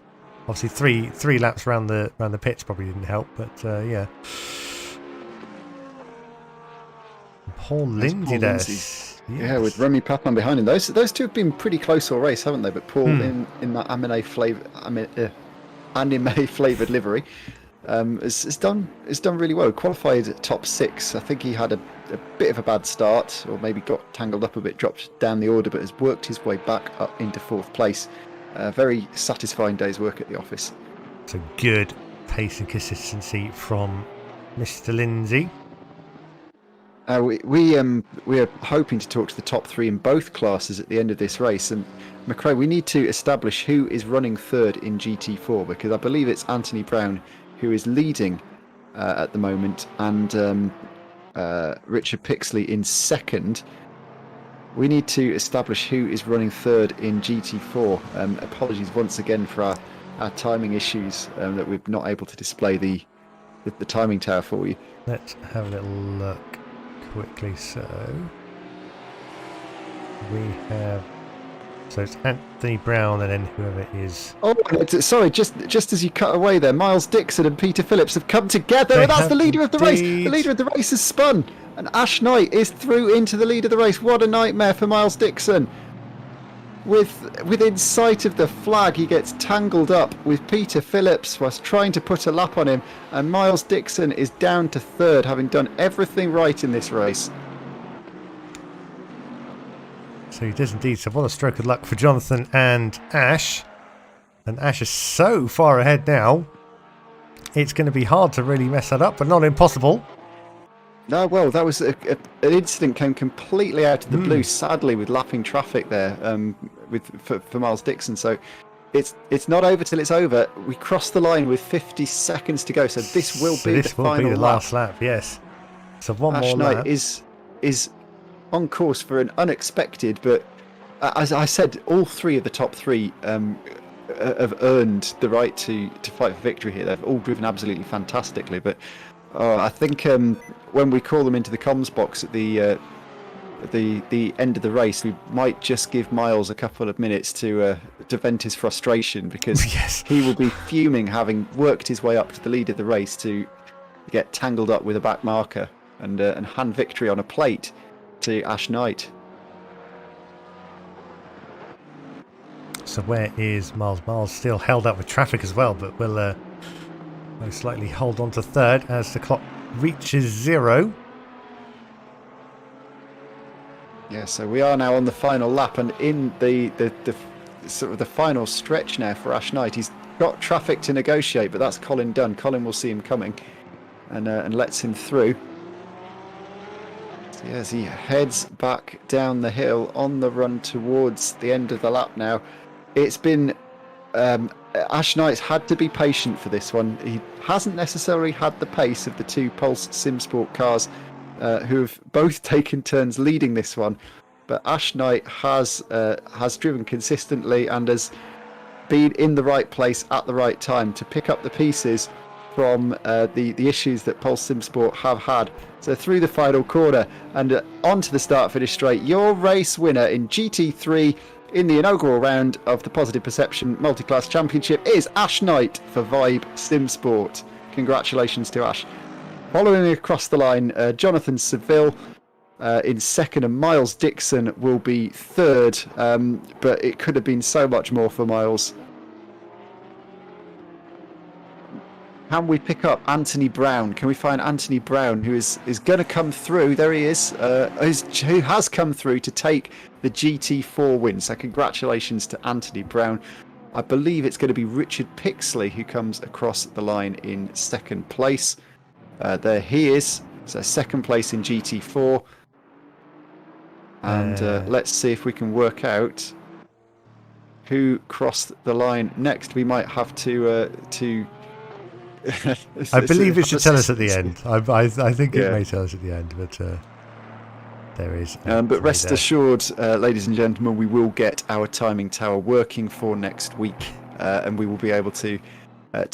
Obviously, three laps around the pitch probably didn't help, but yeah. Paul Lindsay there. Yes. Yeah, with Remy Papin behind him. Those two have been pretty close all race, haven't they? But Paul in that anime flavoured livery has done really well. Qualified at top 6. I think he had a bit of a bad start, or maybe got tangled up a bit, dropped down the order, but has worked his way back up into 4th place. Very satisfying day's work at the office. So good pace and consistency from Mr. Lindsay. We are hoping to talk to the top 3 in both classes at the end of this race, and McRae, we need to establish who is running 3rd in GT4, because I believe it's Anthony Brown who is leading at the moment, and Richard Pixley in 2nd. We need to establish who is running 3rd in GT4. Apologies once again for our timing issues, that we're not able to display the timing tower for you. Let's have a little look quickly. So we have, so it's Anthony Brown and then whoever is. Oh, sorry, just as you cut away there, Miles Dixon and Peter Phillips have come together, and that's the leader of the race. The leader of the race has spun, and Ash Knight is through into the lead of the race. What a nightmare for Miles Dixon. Within sight of the flag, he gets tangled up with Peter Phillips whilst trying to put a lap on him, and Miles Dixon is down to 3rd, having done everything right in this race. So he does indeed. So what a stroke of luck for Jonathan and Ash. And Ash is so far ahead now, it's going to be hard to really mess that up, but not impossible. No, well, that was an incident came completely out of the blue, sadly, with lapping traffic there for Miles Dixon. So it's not over till it's over. We crossed the line with 50 seconds to go, so this will be the final last lap. Yes. So one Ash more Knight lap is on course for an unexpected, but as I said, all 3 of the top 3 have earned the right to fight for victory here. They've all driven absolutely fantastically, but I think when we call them into the comms box at the end of the race, we might just give Miles a couple of minutes to vent his frustration, because he will be fuming, having worked his way up to the lead of the race to get tangled up with a back marker and hand victory on a plate to Ash Knight. So where is Miles? Miles still held up with traffic as well, but will most likely hold on to 3rd as the clock reaches 0. Yeah, so we are now on the final lap, and in the sort of the final stretch now for Ash Knight. He's got traffic to negotiate, but that's Colin Dunn. Colin will see him coming and lets him through. So, as he heads back down the hill on the run towards the end of the lap now. It's been Ash Knight's had to be patient for this one. He hasn't necessarily had the pace of the 2 Pulse SimSport cars who have both taken turns leading this one, but Ash Knight has driven consistently and has been in the right place at the right time to pick up the pieces from the issues that Pulse SimSport have had. So through the final corner and onto the start-finish straight, your race winner in GT3 in the inaugural round of the Positive Perception Multiclass Championship is Ash Knight for Vibe SimSport. Congratulations to Ash. Following across the line, Jonathan Seville, in second, and Miles Dixon will be third. But it could have been so much more for Miles. Can we pick up Anthony Brown? Can we find Anthony Brown, who is going to come through? There he is, who has come through to take the GT4 win. So congratulations to Anthony Brown. I believe it's going to be Richard Pixley who comes across the line in second place. There he is. So second place in GT4. And let's see if we can work out who crossed the line next. We might have to I believe it should tell us at the end. I think it may tell us at the end, but there is. But rest assured, ladies and gentlemen, we will get our timing tower working for next week, and we will be able to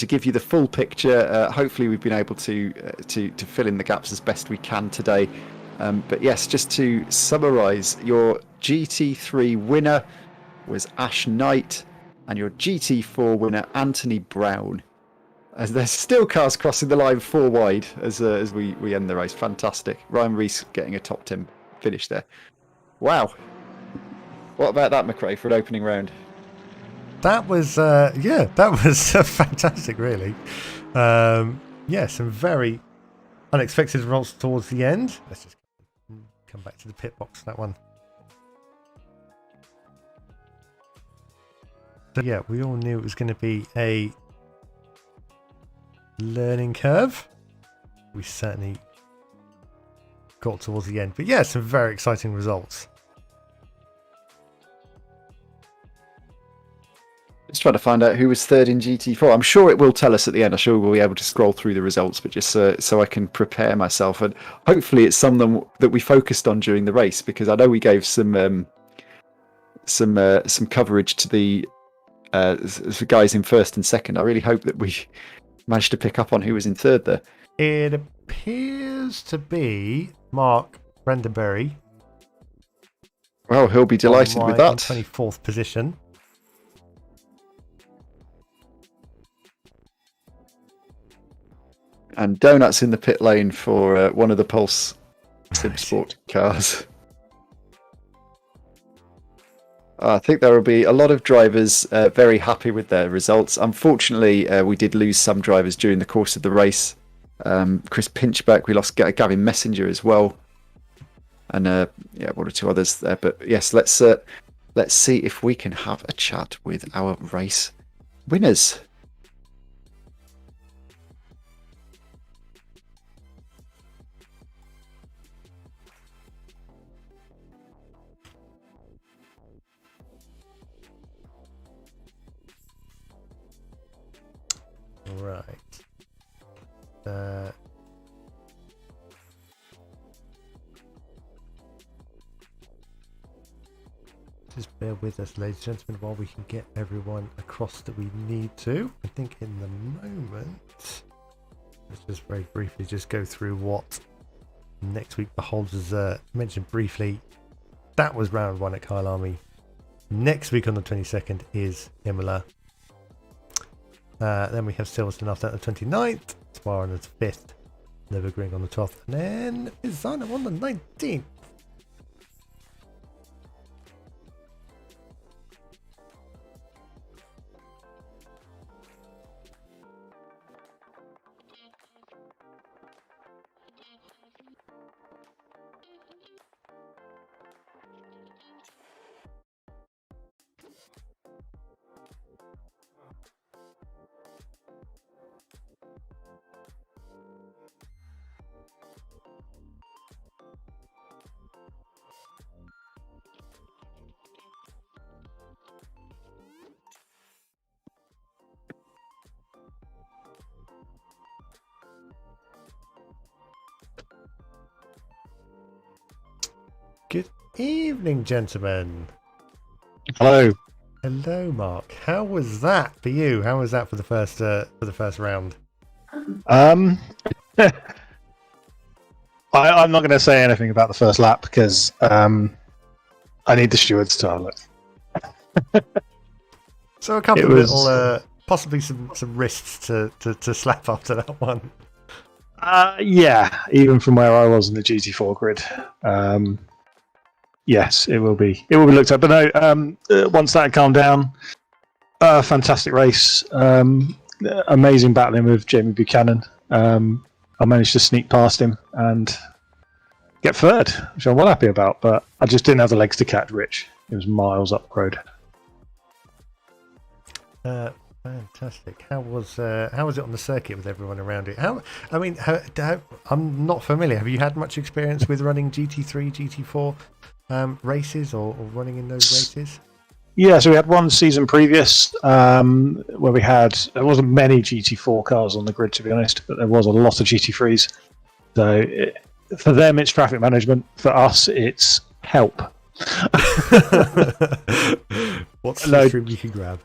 give you the full picture. Hopefully, we've been able to fill in the gaps as best we can today. But yes, just to summarise, your GT3 winner was Ash Knight, and your GT4 winner Anthony Brown. As there's still cars crossing the line 4 wide as we end the race. Fantastic. Ryan Rees getting a top 10 finish there. Wow. What about that, McRae, for an opening round? That was, that was fantastic, really. Some very unexpected results towards the end. Let's just come back to the pit box for that one. So, yeah, we all knew it was going to be a learning curve. We certainly got towards the end, but yeah, some very exciting results. Just trying to find out who was third in GT4. I'm sure it will tell us at the end. I'm sure we'll be able to scroll through the results, but just so I can prepare myself, and hopefully it's some of them that we focused on during the race, because I know we gave some coverage to the guys in first and second. I really hope that we managed to pick up on who was in third there. It appears to be Mark Brandenberry. Well, he'll be delighted with that. 24th position. And Donuts in the pit lane for one of the Pulse Sim Sport cars. I think there will be a lot of drivers very happy with their results. Unfortunately, we did lose some drivers during the course of the race. Chris Pinchback, we lost Gavin Messenger as well, and one or two others there. But yes, let's see if we can have a chat with our race winners. Right. Just bear with us, ladies and gentlemen, while we can get everyone across that we need to. I think in the moment, let's just very briefly just go through what next week beholds. As mentioned briefly, that was round 1 at Kyalami. Next week on the 22nd is Imola. Then we have Silverstone after that, the 29th, Spa on the 5th, Nürburgring on the 12th, and then Misano on the 19th. Good evening, gentlemen. Hello. Hello, Mark. How was that for you? How was that for the first round? I'm not going to say anything about the first lap because I need the stewards to have a look. So a couple of little, possibly some wrists to slap after that one. Yeah, even from where I was in the GT4 grid. Yes, it will be. It will be looked at. But no, once that calmed down, fantastic race. Amazing battling with Jamie Buchanan. I managed to sneak past him and get third, which I'm well happy about. But I just didn't have the legs to catch Rich. It was miles up the road. Fantastic. How was it on the circuit with everyone around it? I'm not familiar. Have you had much experience with running GT3, GT4 races or running in those races? Yeah, so we had one season previous where there wasn't many GT4 cars on the grid, to be honest, but there was a lot of GT3s. So for them, it's traffic management. For us, it's help. What's the stream you can grab?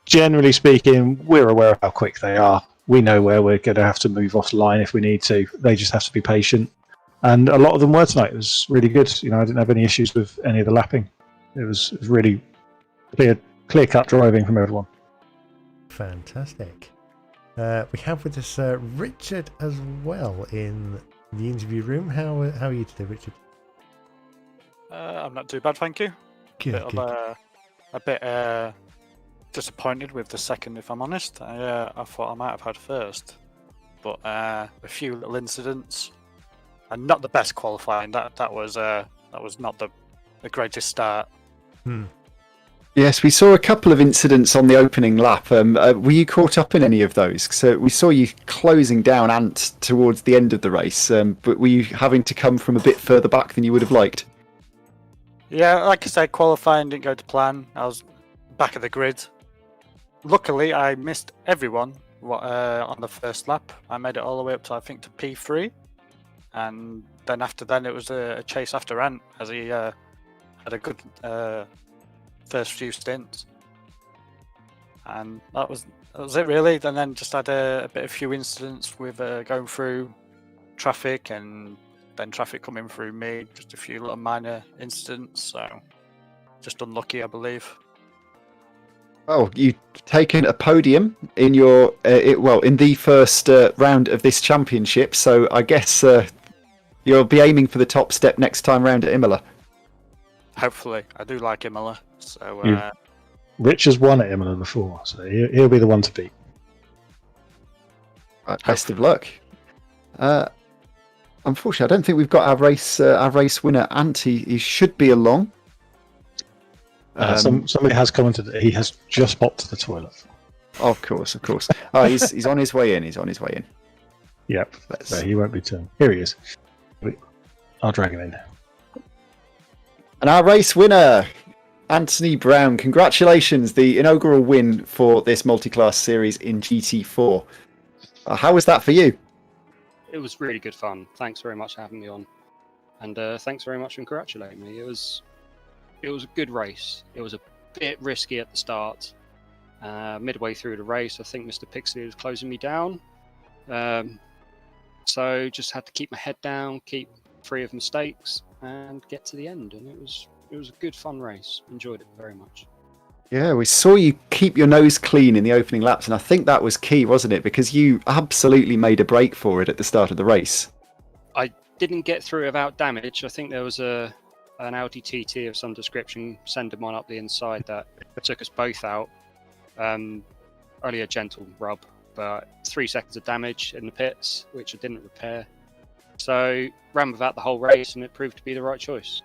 Generally speaking, we're aware of how quick they are. We know where we're going to have to move off the line if we need to. They just have to be patient. And a lot of them were tonight. It was really good. I didn't have any issues with any of the lapping. It was really clear-cut driving from everyone. Fantastic. We have with us Richard as well in the interview room. How are you today, Richard? I'm not too bad, thank you. Good. A bit disappointed with the second, if I'm honest. I thought I might have had first, but a few little incidents, and not the best qualifying. That was not the greatest start. Yes, we saw a couple of incidents on the opening lap. Were you caught up in any of those? So we saw you closing down Ant towards the end of the race, but were you having to come from a bit further back than you would have liked? Yeah, like I said, qualifying didn't go to plan. I was back of the grid. Luckily, I missed everyone on the first lap. I made it all the way up to, I think, to P3. And then it was a chase after Ant, as he had a good first few stints. And that was it, really. And then just had a few incidents with going through traffic, and then traffic coming through me. Just a few little minor incidents. So just unlucky, I believe. Oh, you've taken a podium in your in the first round of this championship, so I guess you'll be aiming for the top step next time round at Imola. Hopefully, I do like Imola. So Rich has won at Imola before, so he'll be the one to beat. Best of luck. Unfortunately, I don't think we've got our race winner. Ant, he should be along. Somebody has commented that he has just popped to the toilet. Of course. Oh, he's on his way in. Yep. So he won't be turned. Here he is. I'll drag him in. And our race winner, Anthony Brown. Congratulations, the inaugural win for this multi-class series in GT4. How was that for you? It was really good fun. Thanks very much for having me on. And thanks very much for congratulating me. It was a good race. It was a bit risky at the start. Midway through the race, I think Mr. Pixley was closing me down. So just had to keep my head down, keep free of mistakes, and get to the end. And it was a good, fun race. Enjoyed it very much. Yeah, we saw you keep your nose clean in the opening laps, and I think that was key, wasn't it? Because you absolutely made a break for it at the start of the race. I didn't get through without damage. I think there was an Audi TT of some description sending one up the inside that took us both out. Only a gentle rub, but 3 seconds of damage in the pits, which I didn't repair. So ran without the whole race, and it proved to be the right choice.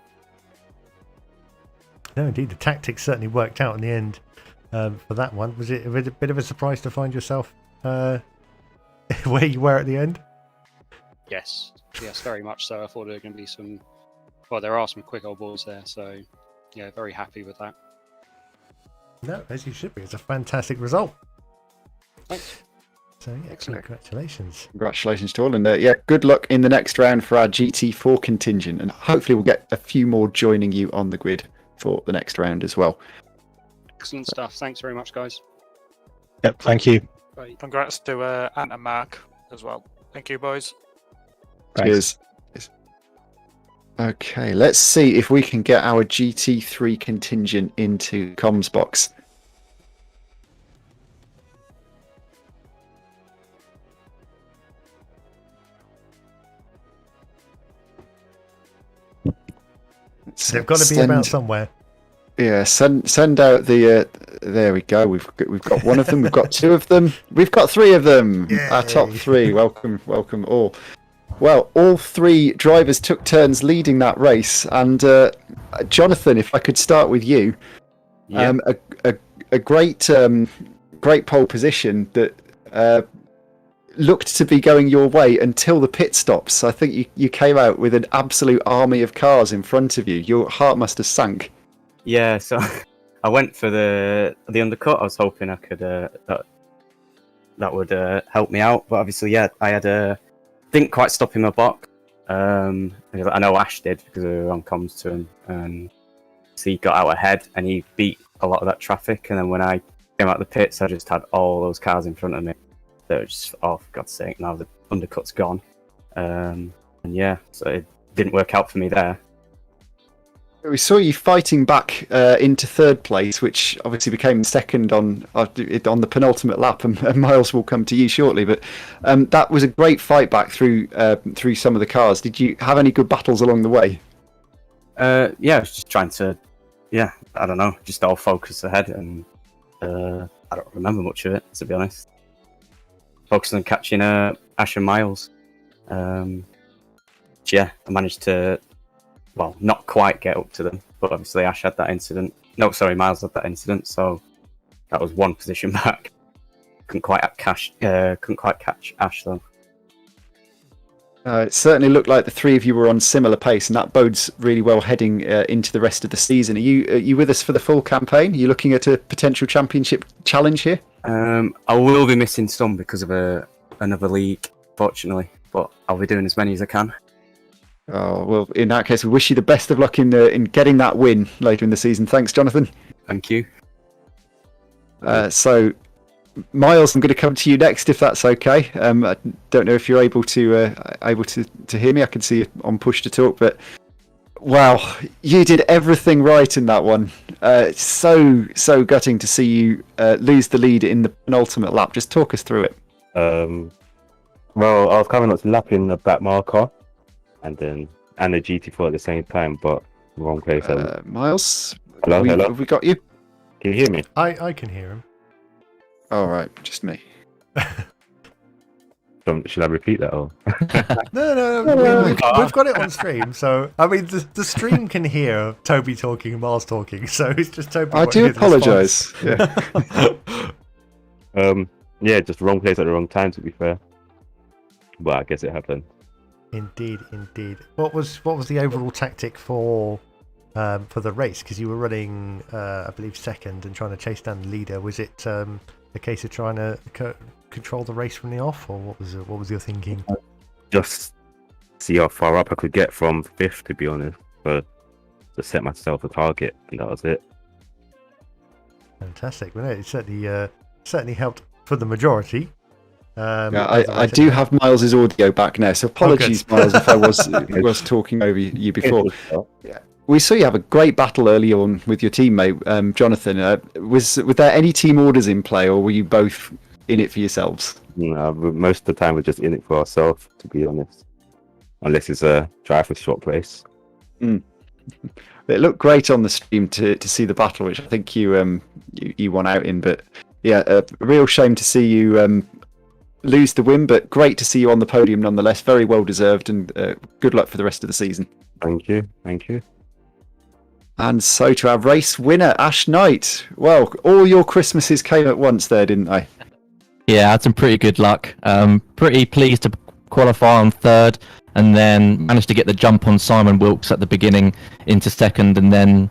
No, indeed, the tactics certainly worked out in the end for that one. Was it a bit of a surprise to find yourself where you were at the end? Yes, very much so. I thought there were going to be some... Well, there are some quick old balls there, so yeah, very happy with that. No, as you should be. It's a fantastic result. Thanks. So yeah, Excellent. Congratulations. Congratulations to all, and good luck in the next round for our GT4 contingent, and hopefully we'll get a few more joining you on the grid for the next round as well. Excellent stuff. Thanks very much, guys. Yep, thank you. Bye. Congrats to Ant and Mark as well. Thank you, boys. Cheers. Okay, let's see if we can get our GT3 contingent into comms box. They've got to be about somewhere. Yeah, send out the. There we go. We've got one of them. We've got two of them. We've got three of them. Yay. Our top three. Welcome all. Well, all three drivers took turns leading that race, and Jonathan, if I could start with you, a great pole position that looked to be going your way until the pit stops. I think you came out with an absolute army of cars in front of you. Your heart must have sank. Yeah, so I went for the undercut. I was hoping I could that would help me out, but obviously, yeah, I had didn't quite stop in my box. I know Ash did because we were on comms to him, and so he got out ahead and he beat a lot of that traffic. And then when I came out the pits, I just had all those cars in front of me. So it was just, oh, for God's sake, now the undercut's gone. And yeah, so it didn't work out for me there. We saw you fighting back into third place, which obviously became second on the penultimate lap, and Miles will come to you shortly. But that was a great fight back through some of the cars. Did you have any good battles along the way? Yeah, I was just trying to, I don't know, just all focus ahead, and I don't remember much of it, to be honest. Focused on catching Ash and Miles. Yeah, I managed to, well, not quite get up to them, but obviously Ash had that incident. No, sorry, Miles had that incident, so that was one position back. Couldn't quite catch Ash though. It certainly looked like the three of you were on similar pace, and that bodes really well heading into the rest of the season. Are you with us for the full campaign? Are you looking at a potential championship challenge here? I will be missing some because of another league, fortunately, but I'll be doing as many as I can. Oh, well, in that case, we wish you the best of luck in getting that win later in the season. Thanks, Jonathan. Thank you. So, Miles, I'm going to come to you next, if that's okay. I don't know if you're able to hear me. I can see you on push to talk, but wow, you did everything right in that one. So gutting to see you lose the lead in the penultimate lap. Just talk us through it. Well, I was coming up to lapping the back marker, and the GT4 at the same time, but wrong place. Miles, hello. Have we got you? Can you hear me? I can hear him. All right, just me. Should I repeat that? Or? No. We've got it on stream, so I mean the stream can hear Toby talking and Miles talking, so it's just Toby. I do apologise. Yeah, just wrong place at the wrong time. To be fair, but I guess it happened. Indeed. What was the overall tactic for the race? Because you were running, I believe, second and trying to chase down the leader. Was it a case of trying to control the race from the off, or what was your thinking? Just see how far up I could get from fifth, to be honest, but to set myself a target, and that was it. Fantastic. Well, it certainly helped for the majority. I do have Miles's audio back now, so apologies, Miles, if I was talking over you before. Yeah. We saw you have a great battle early on with your teammate, Jonathan. Were there any team orders in play, or were you both in it for yourselves? No, most of the time we're just in it for ourselves, to be honest. Unless it's a drive for short race. It looked great on the stream to see the battle, which I think you won out in. But yeah, a real shame to see you lose the win, but great to see you on the podium nonetheless. Very well deserved, and good luck for the rest of the season. Thank you. And so to our race winner, Ash Knight. Well, all your Christmases came at once there, didn't they? Yeah, I had some pretty good luck. Pretty pleased to qualify on third, and then managed to get the jump on Simon Wilkes at the beginning into second, and then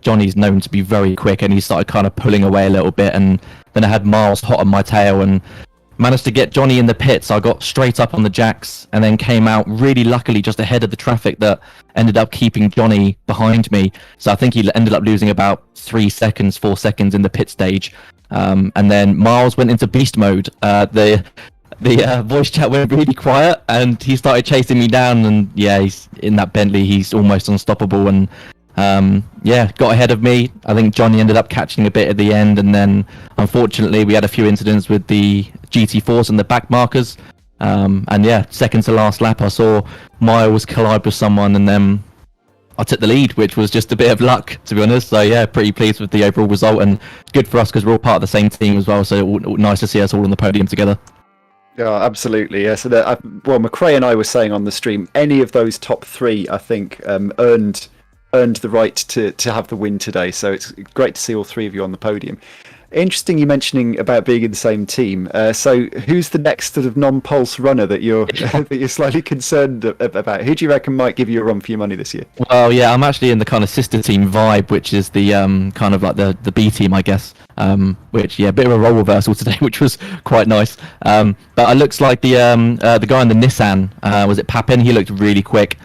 Johnny's known to be very quick, and he started kind of pulling away a little bit, and then I had Miles hot on my tail and managed to get Johnny in the pits. I got straight up on the jacks and then came out really luckily just ahead of the traffic that ended up keeping Johnny behind me. So I think he ended up losing about 4 seconds in the pit stage. And then Miles went into beast mode. The voice chat went really quiet and he started chasing me down, and yeah, he's in that Bentley, he's almost unstoppable, and got ahead of me. I think Johnny ended up catching a bit at the end, and then unfortunately we had a few incidents with the GT4s and the back markers, and second to last lap I saw Miles collide with someone, and then I took the lead, which was just a bit of luck, to be honest. So yeah, pretty pleased with the overall result, and good for us because we're all part of the same team as well. So nice to see us all on the podium together. Yeah, absolutely. Yeah. So McRae and I were saying on the stream, any of those top three, I think, earned the right to have the win today. So it's great to see all three of you on the podium. Interesting you mentioning about being in the same team. So who's the next sort of non-pulse runner that you're that you're slightly concerned about? Who do you reckon might give you a run for your money this year? Well, yeah, I'm actually in the kind of sister team Vibe, which is the kind of like the B team, I guess. Which a bit of a role reversal today, which was quite nice. But it looks like the guy in the Nissan, was it Papin? He looked really quick.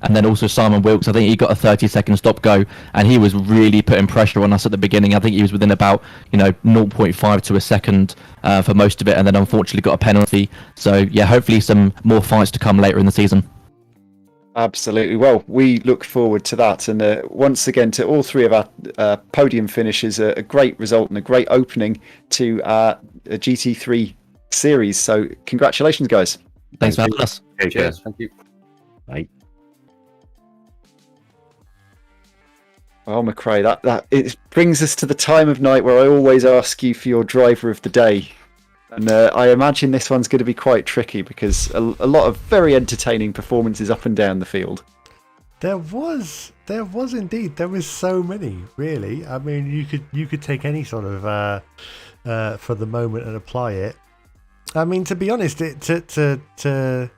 And then also Simon Wilkes, I think he got a 30-second stop go, and he was really putting pressure on us at the beginning. I think he was within about 0.5 to a second for most of it, and then unfortunately got a penalty. So yeah, hopefully some more fights to come later in the season. Absolutely. Well, we look forward to that. And once again, to all three of our podium finishes, a great result and a great opening to a GT3 series. So congratulations, guys. Thanks for having us. Cheers. Thank you. Right. Well, McRae, that it brings us to the time of night where I always ask you for your driver of the day. And I imagine this one's going to be quite tricky because a lot of very entertaining performances up and down the field. There was indeed. There was so many, really. I mean, you could take any sort of for the moment and apply it. I mean, to be honest, to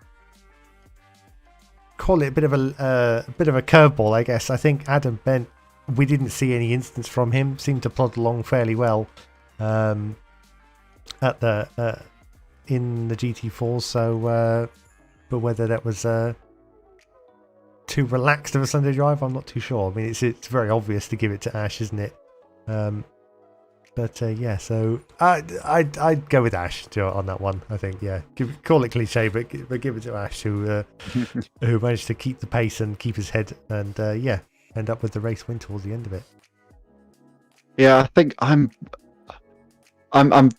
call it a bit of a curveball, I guess. I think Adam Bent, we didn't see any instance from him. Seemed to plod along fairly well at the in the GT4. So, but whether that was too relaxed of a Sunday drive, I'm not too sure. I mean, it's very obvious to give it to Ash, isn't it? But yeah, so I'd go with Ash on that one. I think, yeah, call it cliche, but give it to Ash, who managed to keep the pace and keep his head, and end up with the race win towards the end of it. Yeah, I think I'm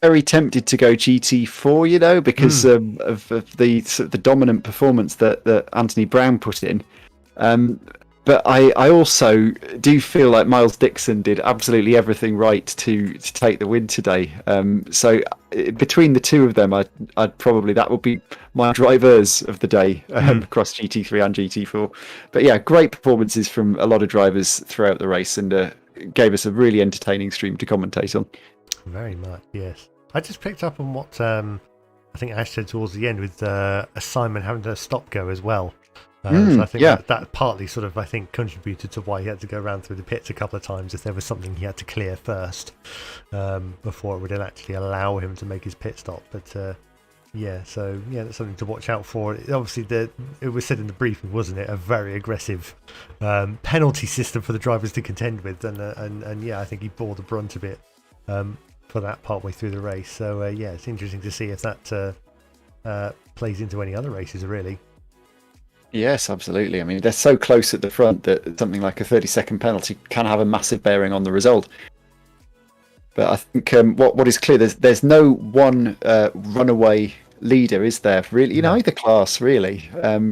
very tempted to go GT4, because of the dominant performance that Anthony Brown put in. But I also do feel like Miles Dixon did absolutely everything right to take the win today. So between the two of them, I'd probably, that would be my drivers of the day across GT3 and GT4. But yeah, great performances from a lot of drivers throughout the race, and gave us a really entertaining stream to commentate on. Very much, yes. I just picked up on what I think Ash said towards the end with Simon having to stop go as well. So I think that partly sort of, I think, contributed to why he had to go around through the pits a couple of times if there was something he had to clear first before it would actually allow him to make his pit stop. But that's something to watch out for. Obviously, it was said in the briefing, wasn't it, a very aggressive penalty system for the drivers to contend with, and yeah, I think he bore the brunt of it for that partway through the race. So it's interesting to see if that plays into any other races, really. Yes, absolutely. I mean, they're so close at the front that something like a 30-second penalty can have a massive bearing on the result. But I think what is clear, there's no one runaway leader, is there? Really, in either class, really.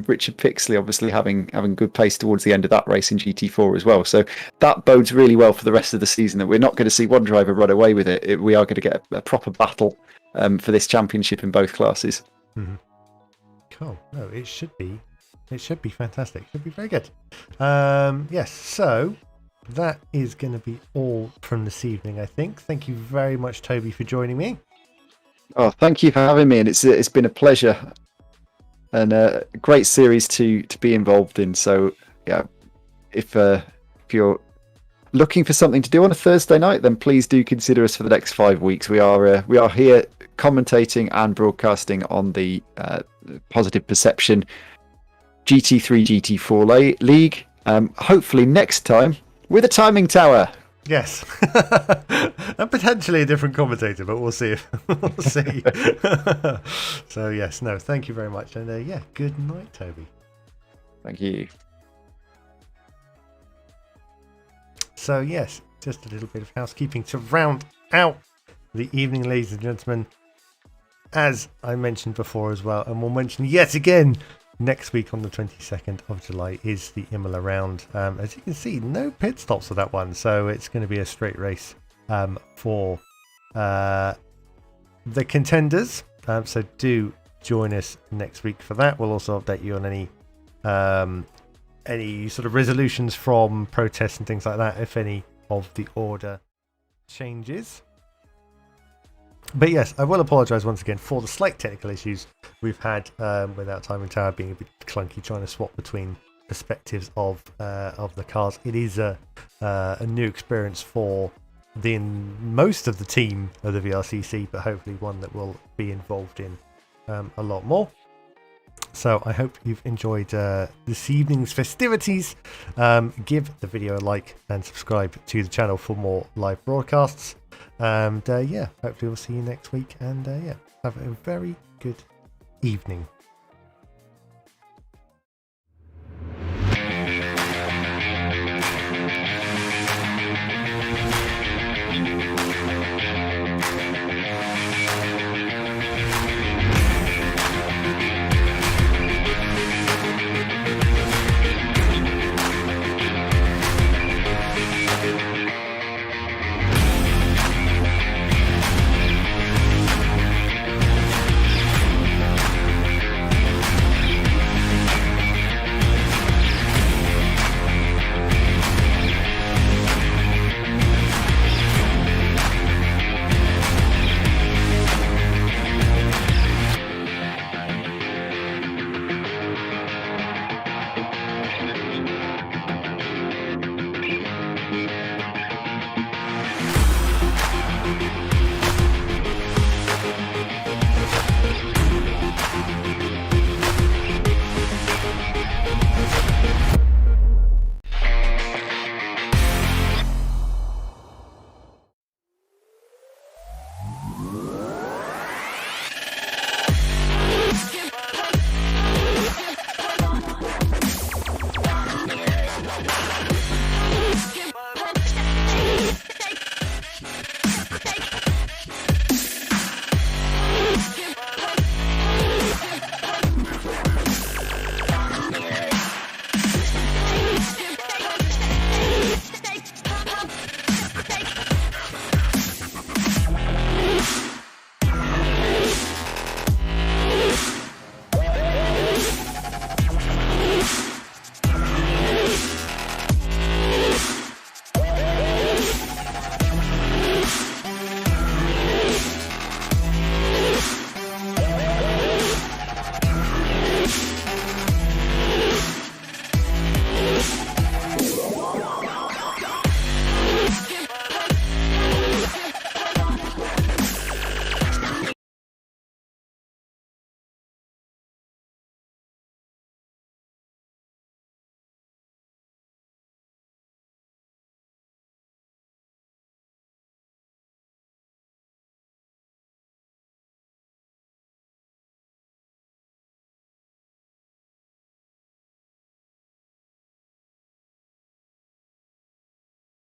Richard Pixley obviously having good pace towards the end of that race in GT4 as well. So that bodes really well for the rest of the season, that we're not going to see one driver run away with it. We are going to get a proper battle for this championship in both classes. Mm-hmm. Cool. No, it should be. It should be fantastic. It should be very good. Yes, so that is going to be all from this evening, I think. Thank you very much, Toby, for joining me. Oh, thank you for having me, and it's been a pleasure and a great series to be involved in. So yeah, if you're looking for something to do on a Thursday night, then please do consider us for the next 5 weeks. We are here commentating and broadcasting on the Positive Perception GT3 GT4 league. Hopefully next time with a timing tower. Yes, and potentially a different commentator, but we'll see. We'll see. So yes, no, thank you very much, and good night, Toby. Thank you. So yes, just a little bit of housekeeping to round out the evening, ladies and gentlemen. As I mentioned before as well, and we'll mention yet again next week on the 22nd of July is the Imola round. As you can see, no pit stops for that one, so it's going to be a straight race for the contenders. So do join us next week for that. We'll also update you on any sort of resolutions from protests and things like that, if any of the order changes. But yes, I will apologise once again for the slight technical issues we've had without Timing Tower being a bit clunky, trying to swap between perspectives of the cars. It is a new experience for most of the team of the VRCC, but hopefully one that will be involved in a lot more. So I hope you've enjoyed this evening's festivities. Give the video a like and subscribe to the channel for more live broadcasts. And yeah, hopefully we'll see you next week. And yeah, have a very good evening.